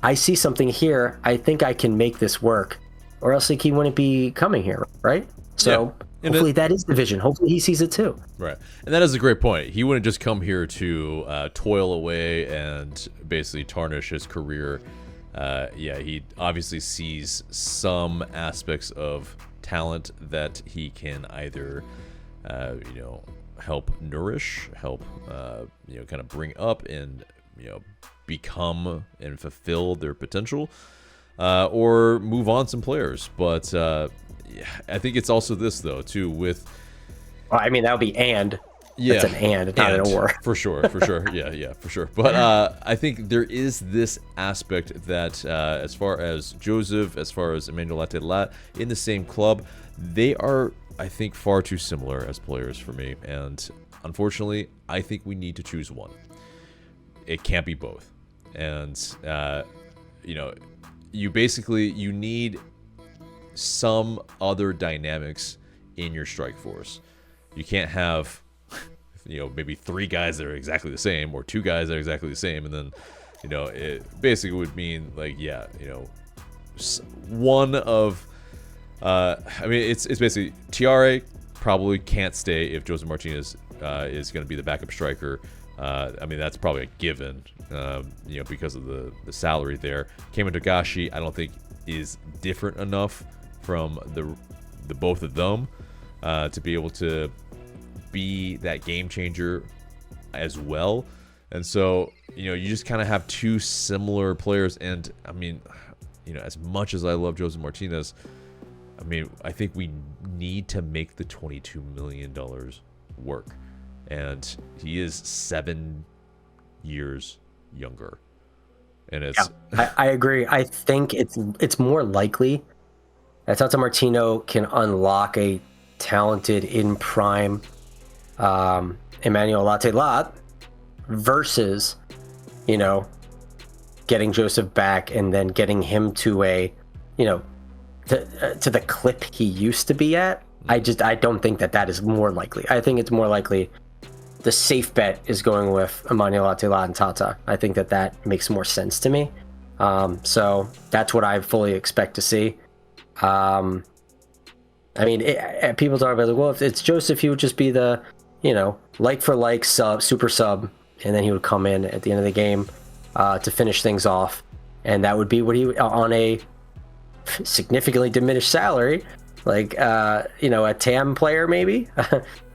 I see something here. I think I can make this work, or else he wouldn't be coming here, right? So hopefully that is the vision. Hopefully he sees it too. Right. And that is a great point. He wouldn't just come here to toil away and basically tarnish his career. He obviously sees some aspects of talent that he can either, help nourish, help, kind of bring up and, become and fulfill their potential, or move on some players. But I think it's also this, though, too, with... Well, that would be and. Yeah, it's an and, not an or. For sure. Yeah, for sure. But I think there is this aspect that as far as Josef, as far as Emmanuel Lattelat, in the same club, they are, I think, far too similar as players for me. And unfortunately, I think we need to choose one. It can't be both. And, you need some other dynamics in your strike force. You can't have... maybe 3 guys that are exactly the same, or 2 guys that are exactly the same, and then, it basically would mean like, one of, it's basically Tiare probably can't stay if Josef Martinez is going to be the backup striker. That's probably a given, because of the salary there. Keima Togashi, I don't think is different enough from the both of them to be able to be that game changer as well. And so you just kind of have 2 similar players. And as much as I love Josef Martinez, I think we need to make the $22 million work, and he is 7 years younger, and it's I agree. I think it's more likely that Tata Martino can unlock a talented in prime Emmanuel Lattelat versus, getting Josef back and then getting him to a, to the clip he used to be at. I don't think that is more likely. I think it's more likely the safe bet is going with Emmanuel Lattelat and Tata. I think that makes more sense to me. So that's what I fully expect to see. People talk about, well, if it's Josef, he would just be the, like for like super sub, and then he would come in at the end of the game to finish things off, and that would be what he on a significantly diminished salary, like a TAM player maybe,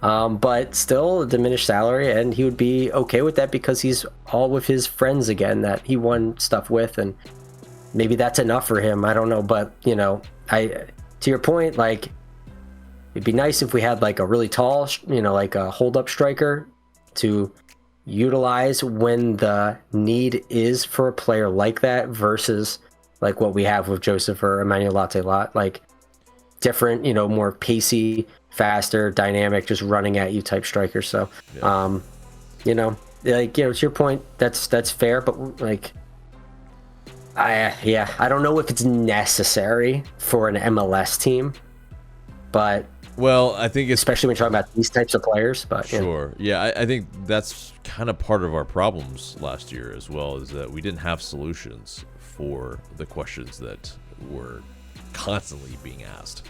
but still a diminished salary, and he would be okay with that because he's all with his friends again that he won stuff with, and maybe that's enough for him. I don't know, but to your point, like, it'd be nice if we had like a really tall, like a hold-up striker to utilize when the need is for a player like that versus like what we have with Josef or Emmanuel Lattelat, like different, more pacey, faster, dynamic, just running at you type striker. So, to your point, that's fair, but like, I don't know if it's necessary for an MLS team, but I think especially when you're talking about these types of players. But sure, I think that's kind of part of our problems last year as well, is that we didn't have solutions for the questions that were constantly being asked,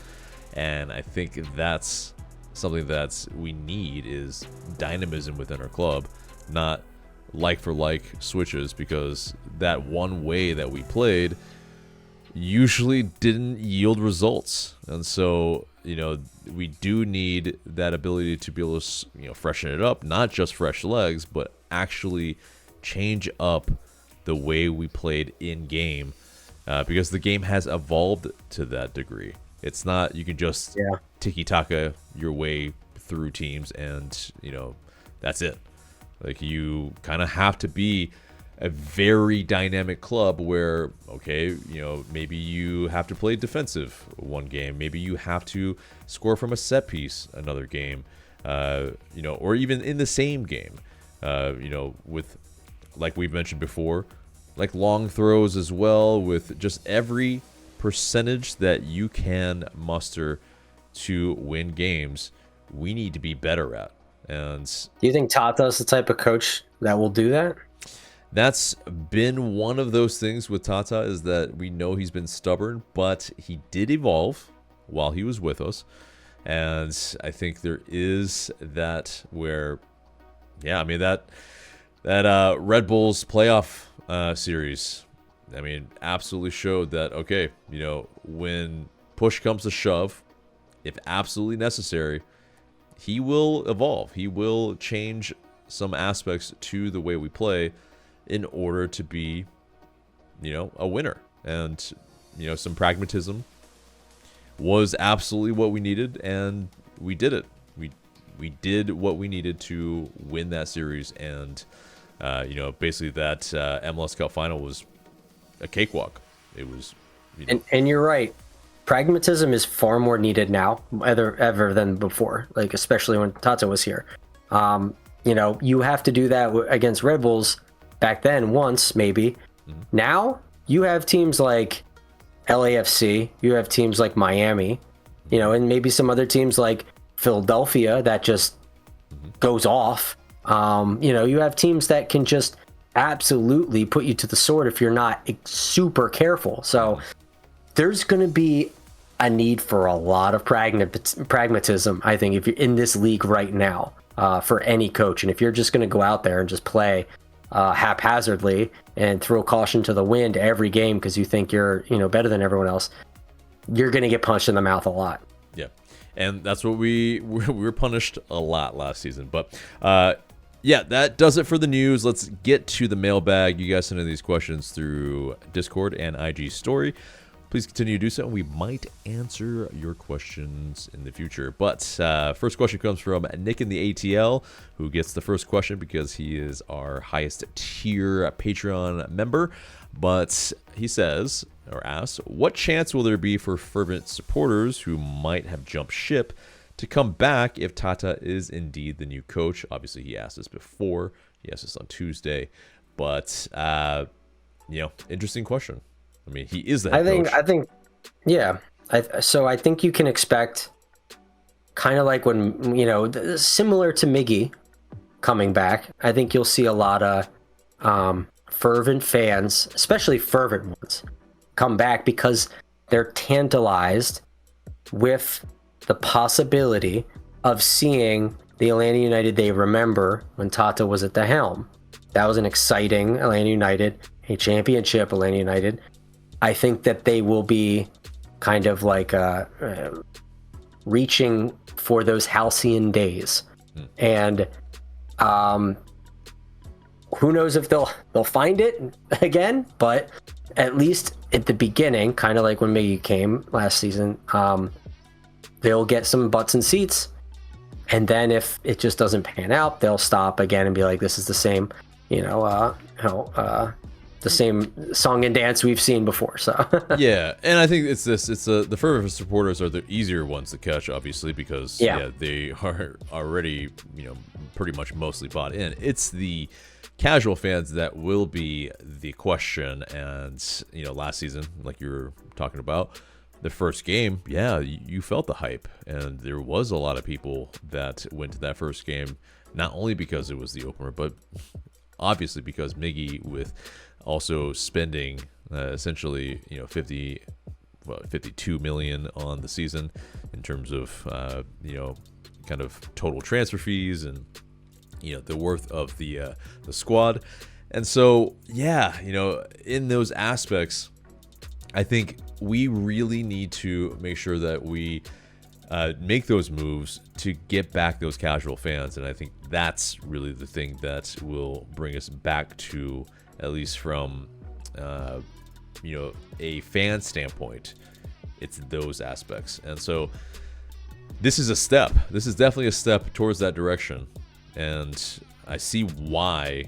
and I think that's something that we need, is dynamism within our club, not like for like switches, because that one way that we played usually didn't yield results. And so, we do need that ability to be able to, freshen it up, not just fresh legs, but actually change up the way we played in game, because the game has evolved to that degree. It's not, you can just tiki-taka your way through teams and, that's it. Like, you kind of have to be a very dynamic club where, okay, maybe you have to play defensive one game, maybe you have to score from a set piece another game, or even in the same game, with, like we've mentioned before, like long throws as well, with just every percentage that you can muster to win games, we need to be better at. And do you think Tata's the type of coach that will do that? That's been one of those things with Tata, is that we know he's been stubborn, but he did evolve while he was with us. And I think there is that where, that Red Bulls playoff series, absolutely showed that, okay, when push comes to shove, if absolutely necessary, he will evolve. He will change some aspects to the way we play in order to be, a winner. And, some pragmatism was absolutely what we needed, and we did it. We did what we needed to win that series, and, basically that MLS Cup final was a cakewalk. It was, And you're right. Pragmatism is far more needed now, ever than before, like especially when Tata was here. You have to do that against Red Bulls back then once, maybe. Mm-hmm. Now you have teams like LAFC, you have teams like Miami, and maybe some other teams like Philadelphia that just goes off. You have teams that can just absolutely put you to the sword if you're not super careful. So there's going to be a need for a lot of pragmatism, I think, if you're in this league right now, for any coach. And if you're just going to go out there and just play haphazardly and throw caution to the wind every game because you think you're better than everyone else, you're going to get punched in the mouth a lot. Yeah, and that's what we were punished a lot last season. But that does it for the news. Let's get to the mailbag. You guys send in these questions through Discord and IG story. Please continue to do so, and we might answer your questions in the future. But first question comes from Nick in the ATL, who gets the first question because he is our highest tier Patreon member. But he says, or asks, what chance will there be for fervent supporters who might have jumped ship to come back if Tata is indeed the new coach? Obviously, he asked this before. He asked this on Tuesday. But, interesting question. He is the head coach. I think, yeah. So I think you can expect, kind of like when, similar to Miggy coming back, I think you'll see a lot of fervent fans, especially fervent ones, come back because they're tantalized with the possibility of seeing the Atlanta United they remember when Tata was at the helm. That was an exciting Atlanta United, a championship Atlanta United. I think that they will be kind of like reaching for those halcyon days. And who knows if they'll find it again, but at least at the beginning, kind of like when Miggy came last season, they'll get some butts and seats. And then if it just doesn't pan out, they'll stop again and be like, this is the same, the same song and dance we've seen before. So yeah, and I think it's the fervent supporters are the easier ones to catch, obviously, because they are already pretty much mostly bought in. It's the casual fans that will be the question. And last season, like you were talking about, the first game, you felt the hype, and there was a lot of people that went to that first game, not only because it was the opener, but obviously because Miggy, with also spending essentially 52 million on the season in terms of kind of total transfer fees and the worth of the squad. And so in those aspects, I think we really need to make sure that we make those moves to get back those casual fans. And I think that's really the thing that will bring us back to, at least from a fan standpoint, it's those aspects. And so this is a step. This is definitely a step towards that direction. And I see why,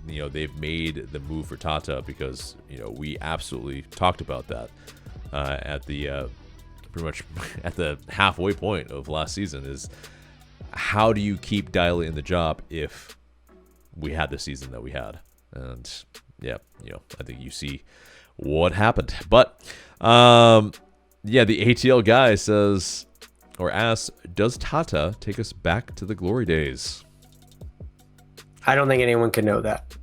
they've made the move for Tata, because, we absolutely talked about that at the pretty much at the halfway point of last season, is how do you keep dialing in the job if we had the season that we had? And yeah, I think you see what happened. But the ATL guy says, or asks, does Tata take us back to the glory days? I don't think anyone can know that.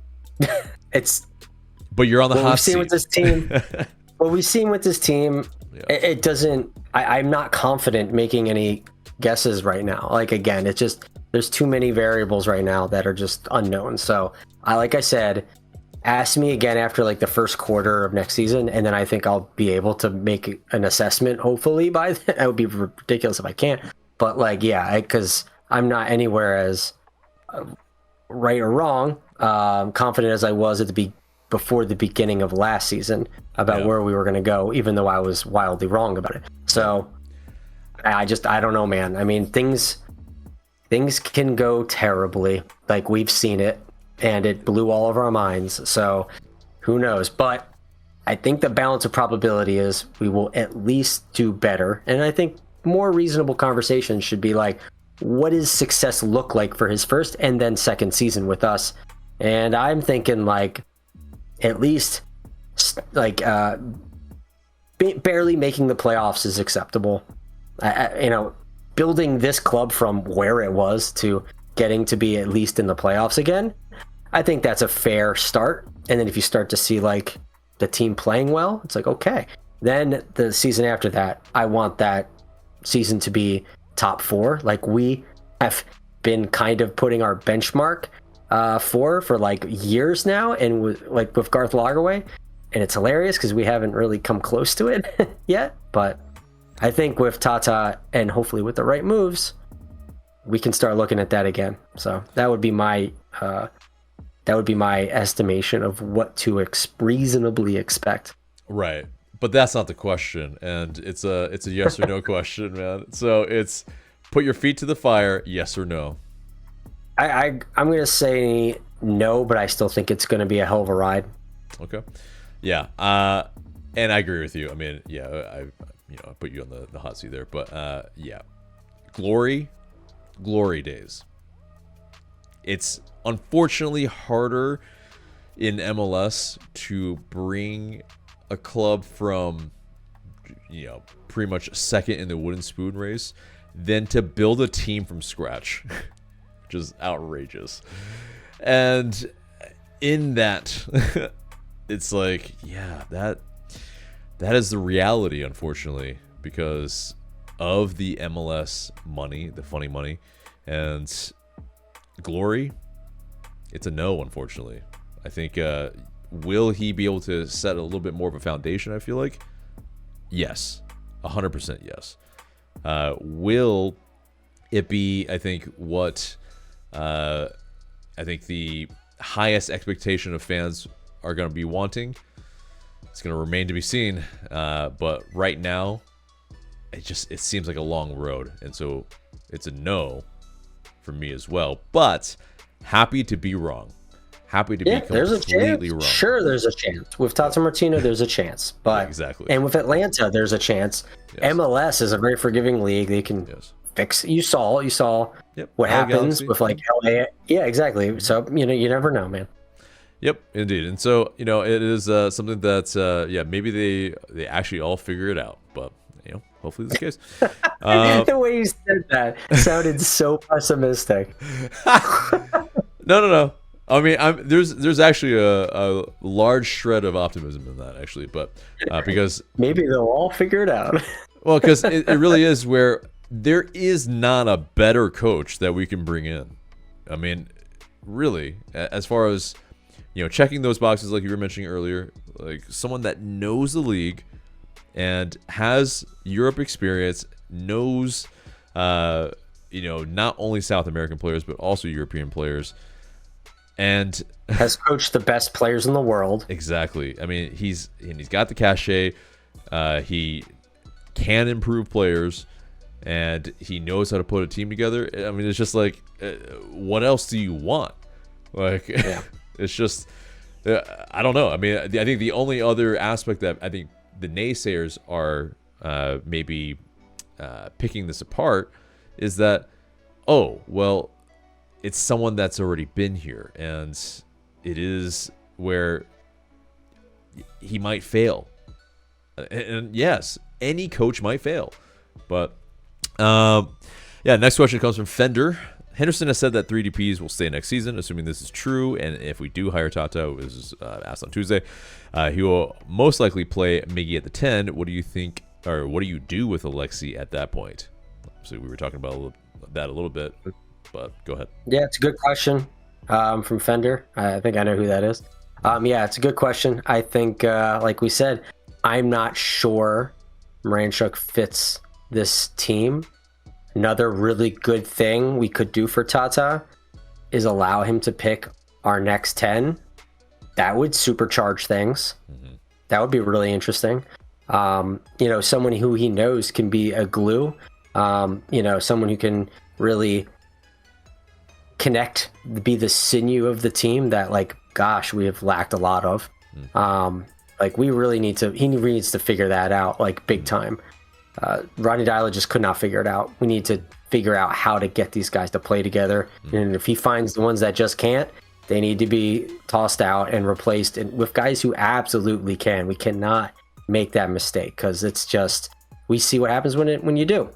But you're on the hot seat. What we've seen with this team, it doesn't. I'm not confident making any guesses right now. Like, again, it's just there's too many variables right now that are just unknown. So like I said, ask me again after like the first quarter of next season, and then I think I'll be able to make an assessment. Hopefully by then. That would be ridiculous if I can't. But because I'm not anywhere as right or wrong confident as I was before the beginning of last season about where we were going to go, even though I was wildly wrong about it. So I don't know, man. I mean, things can go terribly. Like, we've seen it, and it blew all of our minds. So who knows? But I think the balance of probability is we will at least do better. And I think more reasonable conversations should be like, what does success look like for his first and then second season with us? And I'm thinking like at least like barely making the playoffs is acceptable. Building this club from where it was to getting to be at least in the playoffs again, I think that's a fair start. And then if you start to see like the team playing well, it's like, okay. Then the season after that, I want that season to be top 4. Like, we have been kind of putting our benchmark for like years now, and with Garth Lagerwey, and it's hilarious because we haven't really come close to it yet. But I think with Tata and hopefully with the right moves, we can start looking at that again. So that would be my estimation of what to reasonably expect. Right. But that's not the question, and it's a yes or no question, man. So it's put your feet to the fire, yes or no. I'm gonna say no, but I still think it's gonna be a hell of a ride. Okay. Yeah. And I agree with you. I mean, I put you on the hot seat there, but glory days. It's unfortunately harder in MLS to bring a club from pretty much second in the wooden spoon race than to build a team from scratch, which is outrageous. And in that, it's like, that is the reality, unfortunately, because of the MLS money, the funny money, and glory. It's a no, unfortunately. I think will he be able to set a little bit more of a foundation? I feel like yes, 100% yes. Will it be? I think what I think the highest expectation of fans are going to be wanting. It's going to remain to be seen. But right now, it seems like a long road, and so it's a no for me as well. But happy to be wrong. Happy to be completely wrong. Sure, there's a chance. With Tata Martino, there's a chance. But exactly. And with Atlanta, there's a chance. Yes. MLS is a very forgiving league. They can fix. You saw what happens with like LA. Yeah, exactly. So you never know, man. Yep, indeed. And so it is something that maybe they actually all figure it out. But hopefully this is the case. The way you said that sounded so pessimistic. No. I mean, there's actually a large shred of optimism in that, actually, but because maybe they'll all figure it out. Well, because it really is where there is not a better coach that we can bring in. I mean, really, as far as checking those boxes like you were mentioning earlier, like someone that knows the league and has Europe experience, knows not only South American players but also European players. And has coached the best players in the world. Exactly. I mean, he's got the cachet. He can improve players, and he knows how to put a team together. I mean, it's just like, what else do you want? Like, Yeah. it's just, I don't know. I mean, I think the only other aspect that I think the naysayers are maybe picking this apart is that, oh, well, it's someone that's already been here, and it is where he might fail. And yes, any coach might fail. But, next question comes from Fender. Henderson has said that 3 DPs will stay next season, assuming this is true. And if we do hire Tata, this is asked on Tuesday, he will most likely play Miggy at the 10. What do you think, or what do you do with Alexi at that point? So we were talking about that a little bit, but go ahead. Yeah, it's a good question from Fender. I think I know who that is. It's a good question. I think, like we said, I'm not sure Miranchuk fits this team. Another really good thing we could do for Tata is allow him to pick our next 10. That would supercharge things. Mm-hmm. That would be really interesting. Someone who he knows can be a glue. Someone who can really connect, be the sinew of the team that, like, gosh, we have lacked a lot of. We really need to, he needs to figure that out, like, big time. Ronnie Dyla just could not figure it out. We need to figure out how to get these guys to play together. And if he finds the ones that just can't, they need to be tossed out and replaced with guys who absolutely can. We cannot make that mistake, because it's just, we see what happens when you do.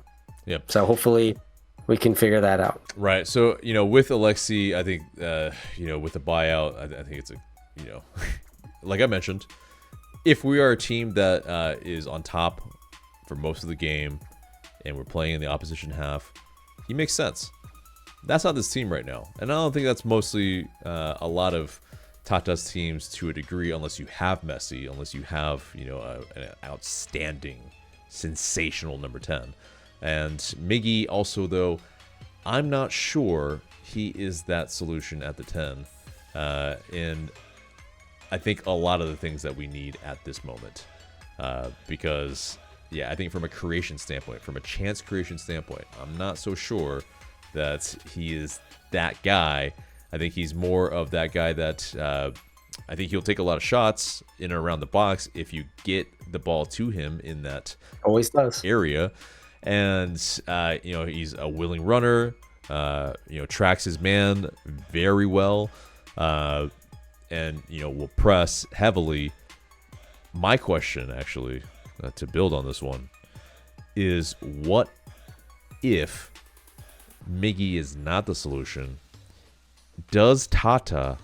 Yep. So hopefully we can figure that out. Right. So, with Alexi, I think, with the buyout, I think it's like I mentioned, if we are a team that is on top for most of the game and we're playing in the opposition half, he makes sense. That's not this team right now. And I don't think that's mostly a lot of Tata's teams to a degree, unless you have Messi, unless you have, an outstanding, sensational number 10. And Miggy also, though, I'm not sure he is that solution at the 10. And I think a lot of the things that we need at this moment. Because, I think from a creation standpoint, from a chance creation standpoint, I'm not so sure that he is that guy. I think he's more of that guy that I think he'll take a lot of shots in and around the box if you get the ball to him in that always does area. And, he's a willing runner, tracks his man very well, and, will press heavily. My question, actually, to build on this one, is what if Miggy is not the solution? Does Tata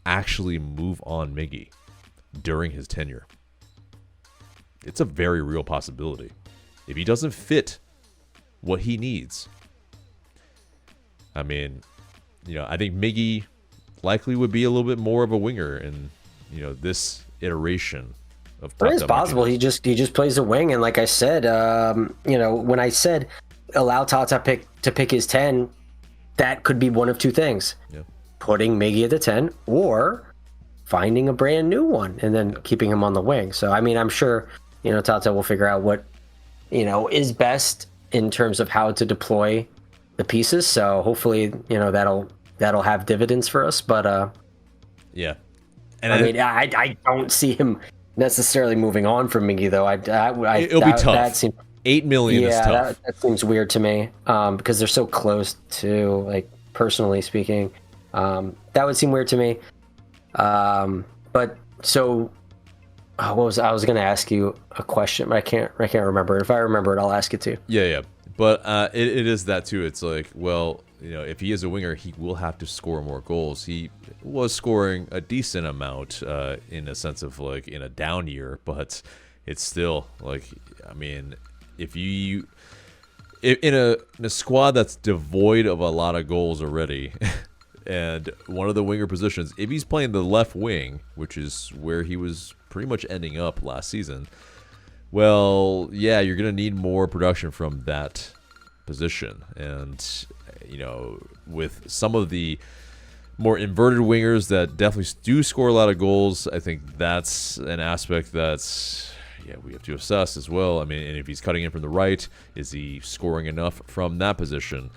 actually move on Miggy during his tenure? It's a very real possibility. If he doesn't fit what he needs, I mean, I think Miggy likely would be a little bit more of a winger in, this iteration of Tata. It is possible. He just plays a wing, and like I said, when I said allow Tata to pick his 10, that could be one of two things: putting Miggy at the 10, or finding a brand new one and then keeping him on the wing. So I mean, I'm sure Tata will figure out what is best in terms of how to deploy the pieces. So hopefully, that'll have dividends for us. But and I don't see him necessarily moving on from Miggy, though. It'll be tough. $8 million is tough. That seems weird to me, because they're so close to, like, personally speaking. That would seem weird to me. But so. I was going to ask you a question, but I can't remember. If I remember it, I'll ask it too. Yeah. But it is that too. It's like, well, if he is a winger, he will have to score more goals. He was scoring a decent amount in a sense of, like, in a down year, but it's still, like, I mean, in a squad that's devoid of a lot of goals already, and one of the winger positions, if he's playing the left wing, which is where he was pretty much ending up last season, well, you're going to need more production from that position. And, with some of the more inverted wingers that definitely do score a lot of goals, I think that's an aspect that's, we have to assess as well. I mean, and if he's cutting in from the right, is he scoring enough from that position?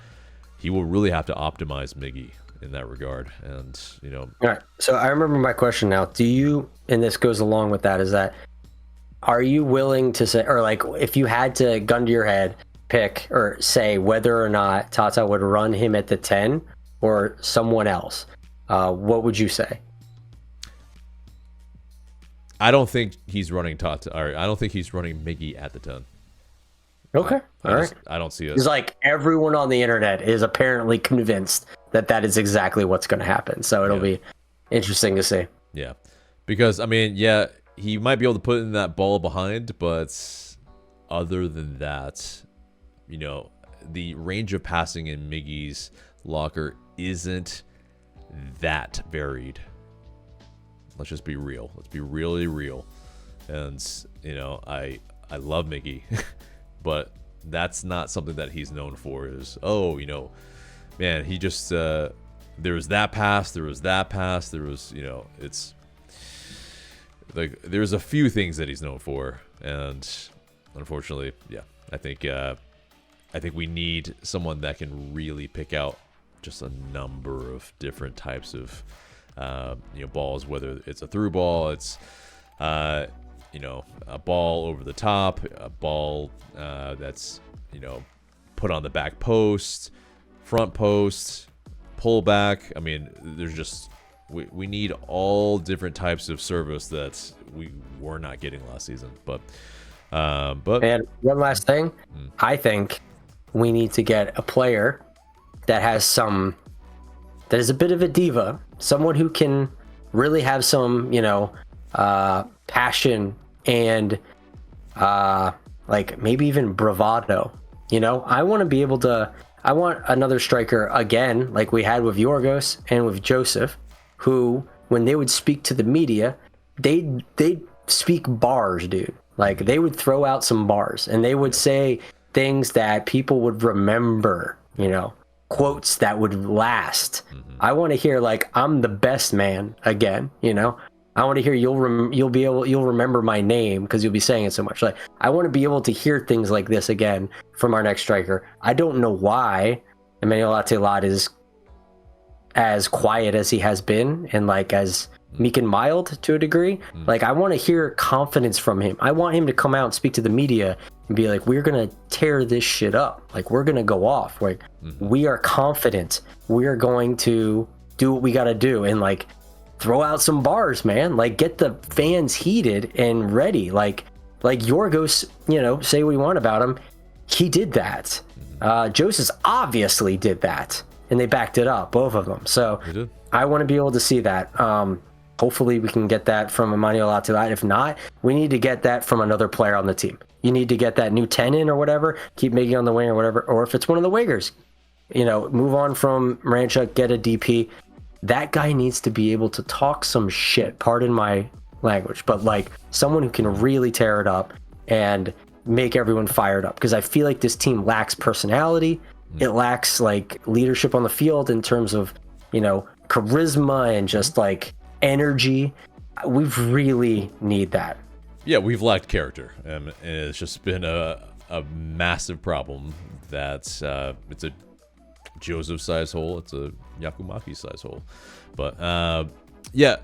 He will really have to optimize Miggy in that regard. And All right. So I remember my question now. Do you, and this goes along with that, is that are you willing to say, or like if you had to gun to your head, pick or say whether or not Tata would run him at the 10 or someone else, what would you say? I don't think he's running Tata, or I don't think he's running Miggy at the 10. Okay. All right. I don't see it. It's like everyone on the internet is apparently convinced that that is exactly what's going to happen. So it'll be interesting to see. Yeah. Because, I mean, yeah, he might be able to put in that ball behind, but other than that, you know, the range of passing in Miggy's locker isn't that varied. Let's just be real. Let's be really real. And, you know, I love Miggy, but that's not something that he's known for is, oh, you know, man, he just, there was that pass, there was, you know, it's like, there's a few things that he's known for. And unfortunately, yeah, I think we need someone that can really pick out just a number of different types of, you know, balls, whether it's a through ball, it's, you know, a ball over the top, a ball that's, you know, put on the back post, front post, pull back. I mean, there's just, we need all different types of service that we were not getting last season. But and one last thing, I think we need to get a player that has some, that is a bit of a diva, someone who can really have some, you know, passion and like maybe even bravado. You know, I want to be able to, I want another striker again, like we had with Yorgos and with Josef, who when they would speak to the media, they'd speak bars, dude. Like they would throw out some bars and they would say things that people would remember, you know, quotes that would last. I want to hear like, I'm the best man again, you know. I want to hear you'll remember my name because you'll be saying it so much. Like I want to be able to hear things like this again from our next striker. I don't know why Emmanuel Atelat is as quiet as he has been and like as meek and mild to a degree. Like I want to hear confidence from him. I want him to come out and speak to the media and be like, we're gonna tear this shit up. Like we're gonna go off. Like we are confident. We are going to do what we got to do and like throw out some bars, man. Like get the fans heated and ready. Like Yorgos, you know, say what you want about him, he did that. Joseph obviously did that, and they backed it up, both of them. So I want to be able to see that. Hopefully we can get that from Emmanuel Atelat. If not, we need to get that from another player on the team. You need to get that new 10 in or whatever, keep Miggy on the wing or whatever, or if it's one of the wingers, you know, move on from Miranchuk, get a DP. That guy needs to be able to talk some shit, pardon my language, but like someone who can really tear it up and make everyone fired up. Because I feel like this team lacks personality. It lacks like leadership on the field in terms of, you know, charisma and just like energy. We really need that. Yeah, we've lacked character, and it's just been a massive problem. That it's a Joseph size hole, it's a Yakumaki size hole. But yeah,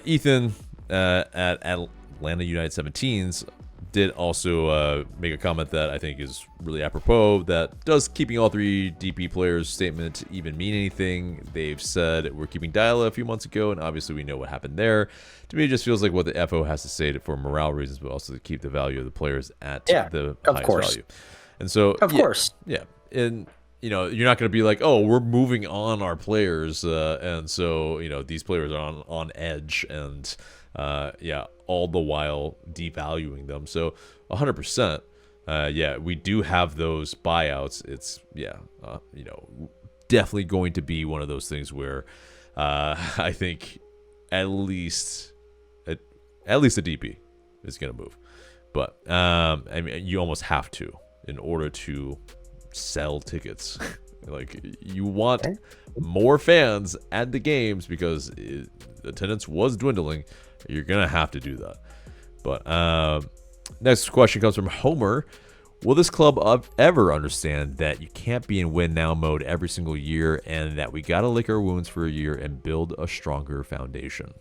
Ethan at Atlanta United 17s did also make a comment that I think is really apropos. That does keeping all three DP players statement even mean anything? They've said we're keeping Diala a few months ago, and obviously we know what happened there. To me, it just feels like what the FO has to say for morale reasons, but also to keep the value of the players at the highest value. And so, of course, yeah, and you know, you're not going to be like, oh, we're moving on our players, and so you know these players are on edge, and yeah, all the while devaluing them. So 100%, yeah, we do have those buyouts. It's you know, definitely going to be one of those things where I think at least a DP is going to move, but I mean, you almost have to in order to sell tickets. Like you want more fans at the games because attendance was dwindling. You're gonna have to do that. But next question comes from Homer. Will this club ever understand that you can't be in win now mode every single year, and that we got to lick our wounds for a year and build a stronger foundation?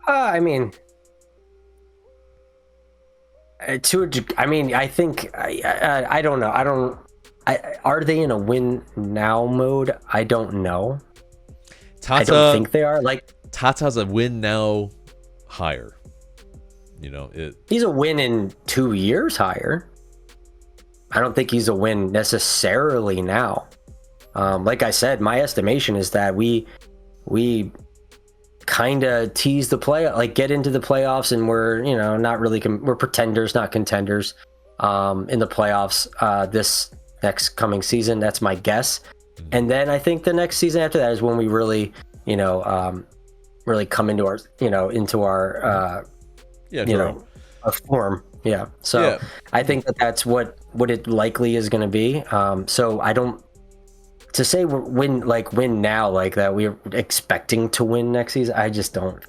I mean, I think I don't know. Are they in a win now mode? I don't know. I don't think they are. Like, Tata's a win now higher. He's a win in 2 years higher. I don't think he's a win necessarily now. Like I said, my estimation is that we kind of tease the get into the playoffs, and we're not really we're pretenders, not contenders in the playoffs this next coming season. That's my guess. And then I think the next season after that is when we really really come into our our form. Yeah. So yeah. I think that's what it likely is going to be. So I don't, to say win now, like that we're expecting to win next season, I just don't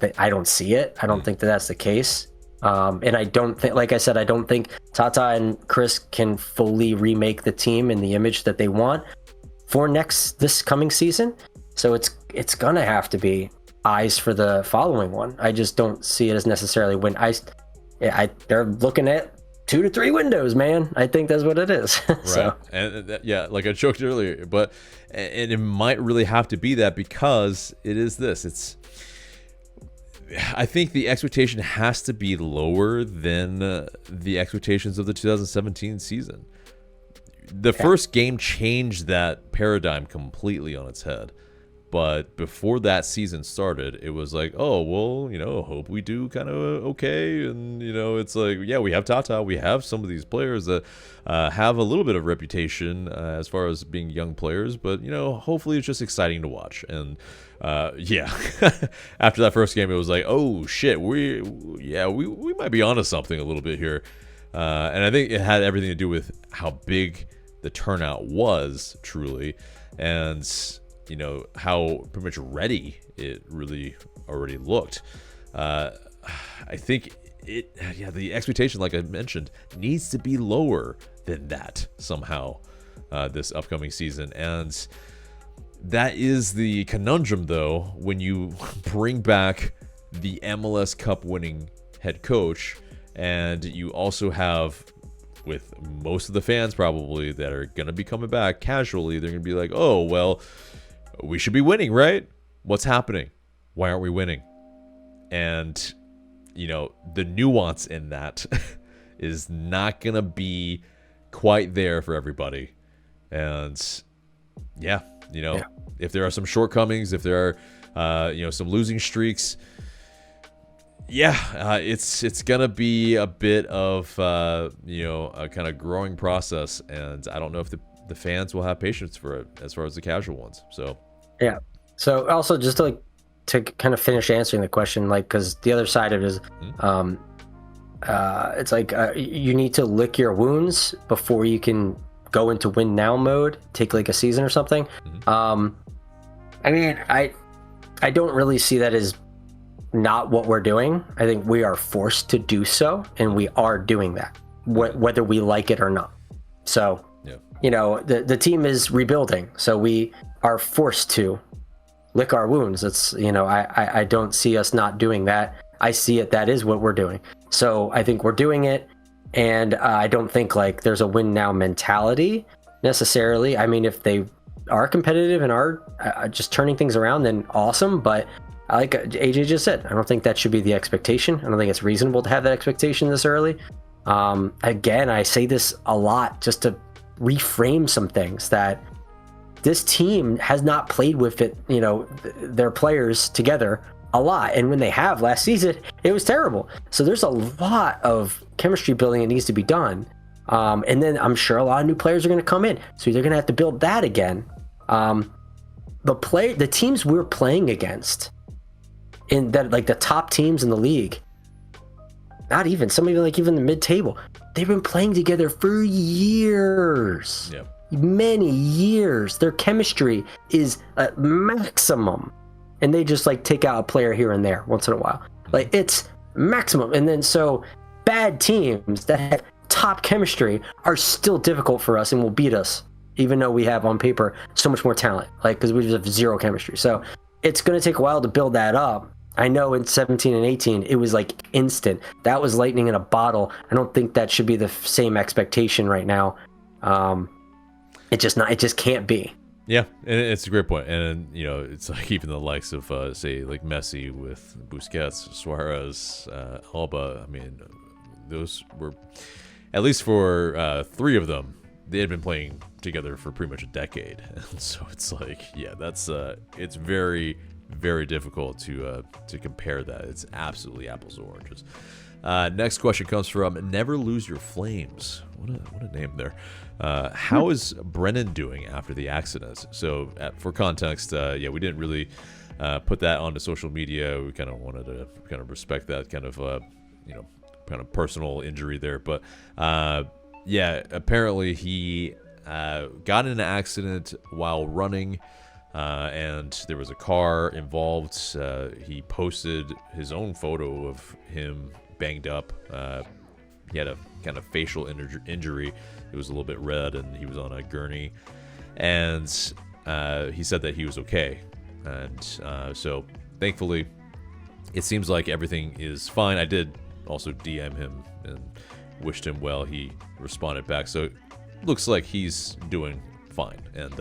see it. I don't think that's the case. And I don't think, like I said, I don't think Tata and Chris can fully remake the team in the image that they want for this coming season. So it's going to have to be eyes for the following one. I just don't see it as necessarily win. They're looking at 2 to 3 windows, man. I think that's what it is. So. Right. And yeah, like I joked earlier, and it might really have to be that, because it is this. I think the expectation has to be lower than the expectations of the 2017 season. The first game changed that paradigm completely on its head. But before that season started, it was like, oh, well, hope we do kind of okay. And, it's like, yeah, we have Tata. We have some of these players that have a little bit of reputation as far as being young players. But, hopefully it's just exciting to watch. And, yeah, after that first game, it was like, oh, shit, we might be onto something a little bit here. And I think it had everything to do with how big the turnout was, truly. And how pretty much ready it really already looked. I think the expectation, like I mentioned, needs to be lower than that somehow this upcoming season. And that is the conundrum, though, when you bring back the MLS Cup winning head coach, and you also have, with most of the fans probably that are going to be coming back casually, they're going to be like, oh, well, we should be winning, right? What's happening? Why aren't we winning? And, the nuance in that is not going to be quite there for everybody. And, if there are some shortcomings, if there are, some losing streaks, it's going to be a bit of, a kind of growing process. And I don't know if the fans will have patience for it as far as the casual ones. So yeah. So also, just to kind of finish answering the question, because the other side of it is it's like you need to lick your wounds before you can go into win now mode, take like a season or something. I mean, I don't really see that as not what we're doing. I think we are forced to do so, and we are doing that, whether we like it or not. So the team is rebuilding, so we are forced to lick our wounds. It's I don't see us not doing that. I see it, that is what we're doing. So I think we're doing it, and I don't think there's a win now mentality necessarily. I mean, if they are competitive and are just turning things around, then awesome. But like AJ just said, I don't think that should be the expectation. I don't think it's reasonable to have that expectation this early. Again, I say this a lot just to reframe some things, that this team has not played with it, their players together a lot. And when they have last season, it was terrible. So there's a lot of chemistry building that needs to be done. And then I'm sure a lot of new players are going to come in. So they're going to have to build that again. The teams we're playing against, in that, the top teams in the league, not even some, even the mid-table, they've been playing together for years. Yep. Many years. Their chemistry is at maximum, and they just take out a player here and there once in a while. It's maximum. And then so bad teams that have top chemistry are still difficult for us and will beat us, even though we have on paper so much more talent, like, because we just have zero chemistry. So it's going to take a while to build that up. I know in 17 and 18, it was like instant. That was lightning in a bottle. I don't think that should be the same expectation right now. It just can't be. Yeah, and it's a great point. And, you know, it's like even the likes of, say, like Messi with Busquets, Suarez, Alba. I mean, those were, at least for three of them, they had been playing together for pretty much a decade. And so it's like, yeah, that's it's very, very difficult to compare that. It's absolutely apples to oranges. Next question comes from Never Lose Your Flames. What a name there. How is Brennan doing after the accident? So for context, yeah, we didn't really put that onto social media. We kind of wanted to kind of respect that kind of, you know, kind of personal injury there. But yeah, apparently he got in an accident while running. And there was a car involved. He posted his own photo of him banged up. He had a kind of facial injury. It was a little bit red, and he was on a gurney. And he said that he was okay. And so, thankfully, it seems like everything is fine. I did also DM him and wished him well. He responded back. So, it looks like he's doing fine. And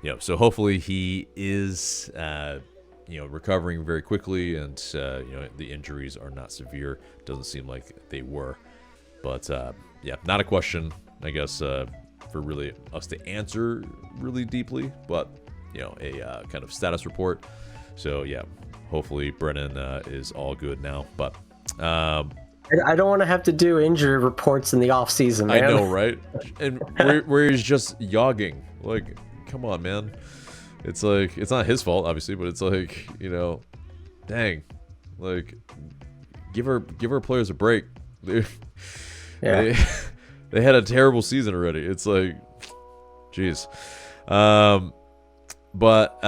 you know, so hopefully he is, you know, recovering very quickly, and you know, the injuries are not severe. Doesn't seem like they were, but yeah, not a question, I guess, for really us to answer really deeply, but you know, a kind of status report. So yeah, hopefully Brennan is all good now. But I don't want to have to do injury reports in the off season, man. I know, right? And where he's just yogging, like. Come on, man. It's like, it's not his fault, obviously, but it's like, you know, dang, like, give our players a break. They had a terrible season already. It's like, jeez. But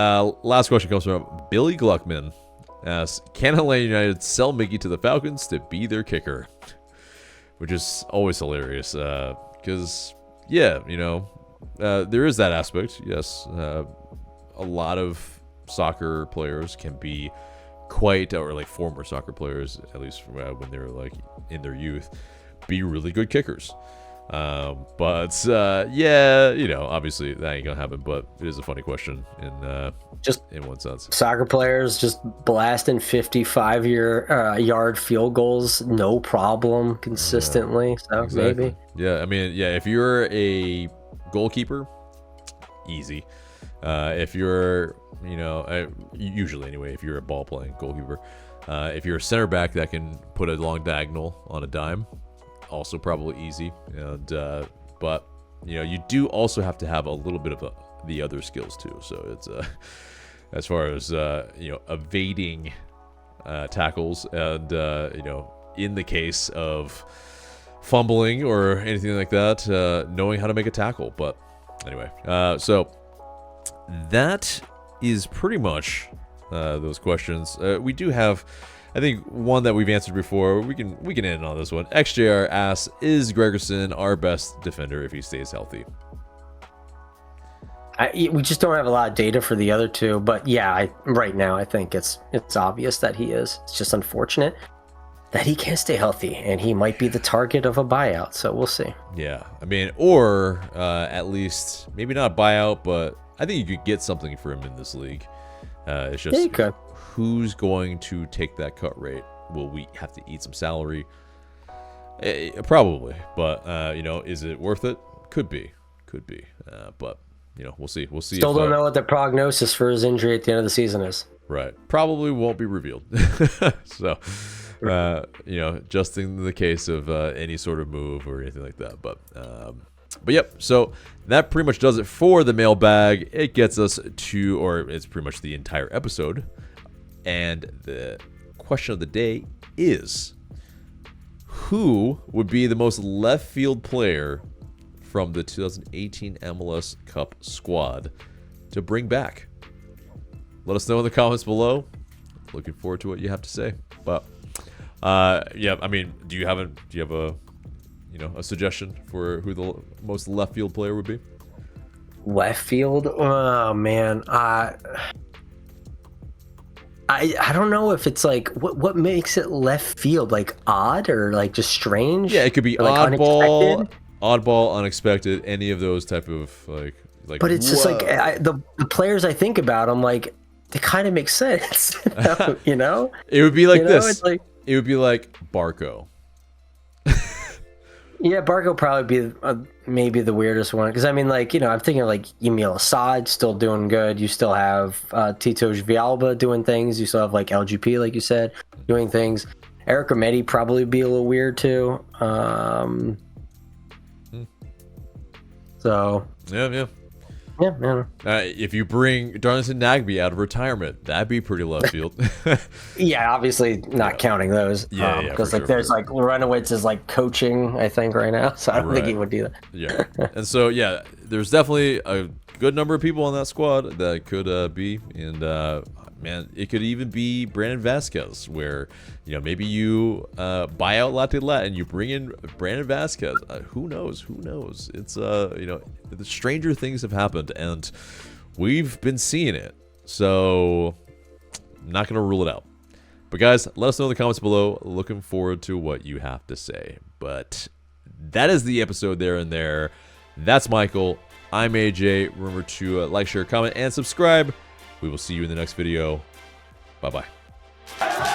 last question comes from Billy Gluckman. Asks, can Atlanta United sell Miggy to the Falcons to be their kicker? Which is always hilarious, because yeah, you know, there is that aspect, yes. A lot of soccer players can be quite, or like former soccer players, at least from, when they were like in their youth, be really good kickers. But yeah, you know, obviously that ain't gonna happen. But it is a funny question in one sense. Soccer players just blasting 55-yard field goals, no problem, consistently. So exactly. maybe. Yeah, I mean, yeah, if you're a goalkeeper, easy. If you're, you know, usually anyway, if you're a ball playing goalkeeper, if you're a center back that can put a long diagonal on a dime, also probably easy. And but you know, you do also have to have a little bit of the other skills too. So it's as far as you know, evading tackles, and you know, in the case of fumbling or anything like that, knowing how to make a tackle. But anyway, so that is pretty much those questions. We do have, I think, one that we've answered before. We can end on this one. XJR asks, is Gregerson our best defender if he stays healthy? We just don't have a lot of data for the other two, but yeah, right now I think it's obvious that he is. It's just unfortunate that he can't stay healthy, and he might be the target of a buyout. So we'll see. Yeah, I mean, or at least maybe not a buyout, but I think you could get something for him in this league. It's just who's going to take that cut rate? Will we have to eat some salary? Probably, but you know, is it worth it? Could be, but you know, we'll see. Still don't know what the prognosis for his injury at the end of the season is. Right, probably won't be revealed. So. You know, just in the case of any sort of move or anything like that. But yep, so that pretty much does it for the mailbag. It gets us to, or it's pretty much the entire episode. And the question of the day is, who would be the most left field player from the 2018 MLS Cup squad to bring back? Let us know in the comments below. Looking forward to what you have to say. But Yeah, I mean, do you have a a suggestion for who the most left field player would be? Left field? Oh man, I don't know if it's like what makes it left field, like odd or like just strange. Yeah, it could be or, like, oddball, unexpected, any of those type of like. But it's just like the players I think about, I'm like, they kind of make sense. You know? It would be like this. It's like, it would be like Barco. Yeah, Barco probably be maybe the weirdest one, because I mean, like, I'm thinking like Emil Assad still doing good. You still have Tito Villalba doing things. You still have like LGP, like you said, doing things. Eric Remedi probably be a little weird too. So yeah. If you bring Darlington Nagbe out of retirement, that'd be pretty left field. Yeah, obviously not counting those. Yeah, because like there's like Lorenowitz is like coaching, I think, right now, so I don't think he would do that. Yeah, and so yeah, there's definitely a good number of people on that squad that could be, and man, it could even be Brandon Vasquez, where maybe you buy out Latila and you bring in Brandon Vasquez. Who knows? It's the stranger things have happened, and we've been seeing it. So I'm not gonna rule it out. But guys, let us know in the comments below. Looking forward to what you have to say. But that is the episode there and there. That's Michael. I'm AJ. Remember to like, share, comment, and subscribe. We will see you in the next video. Bye-bye.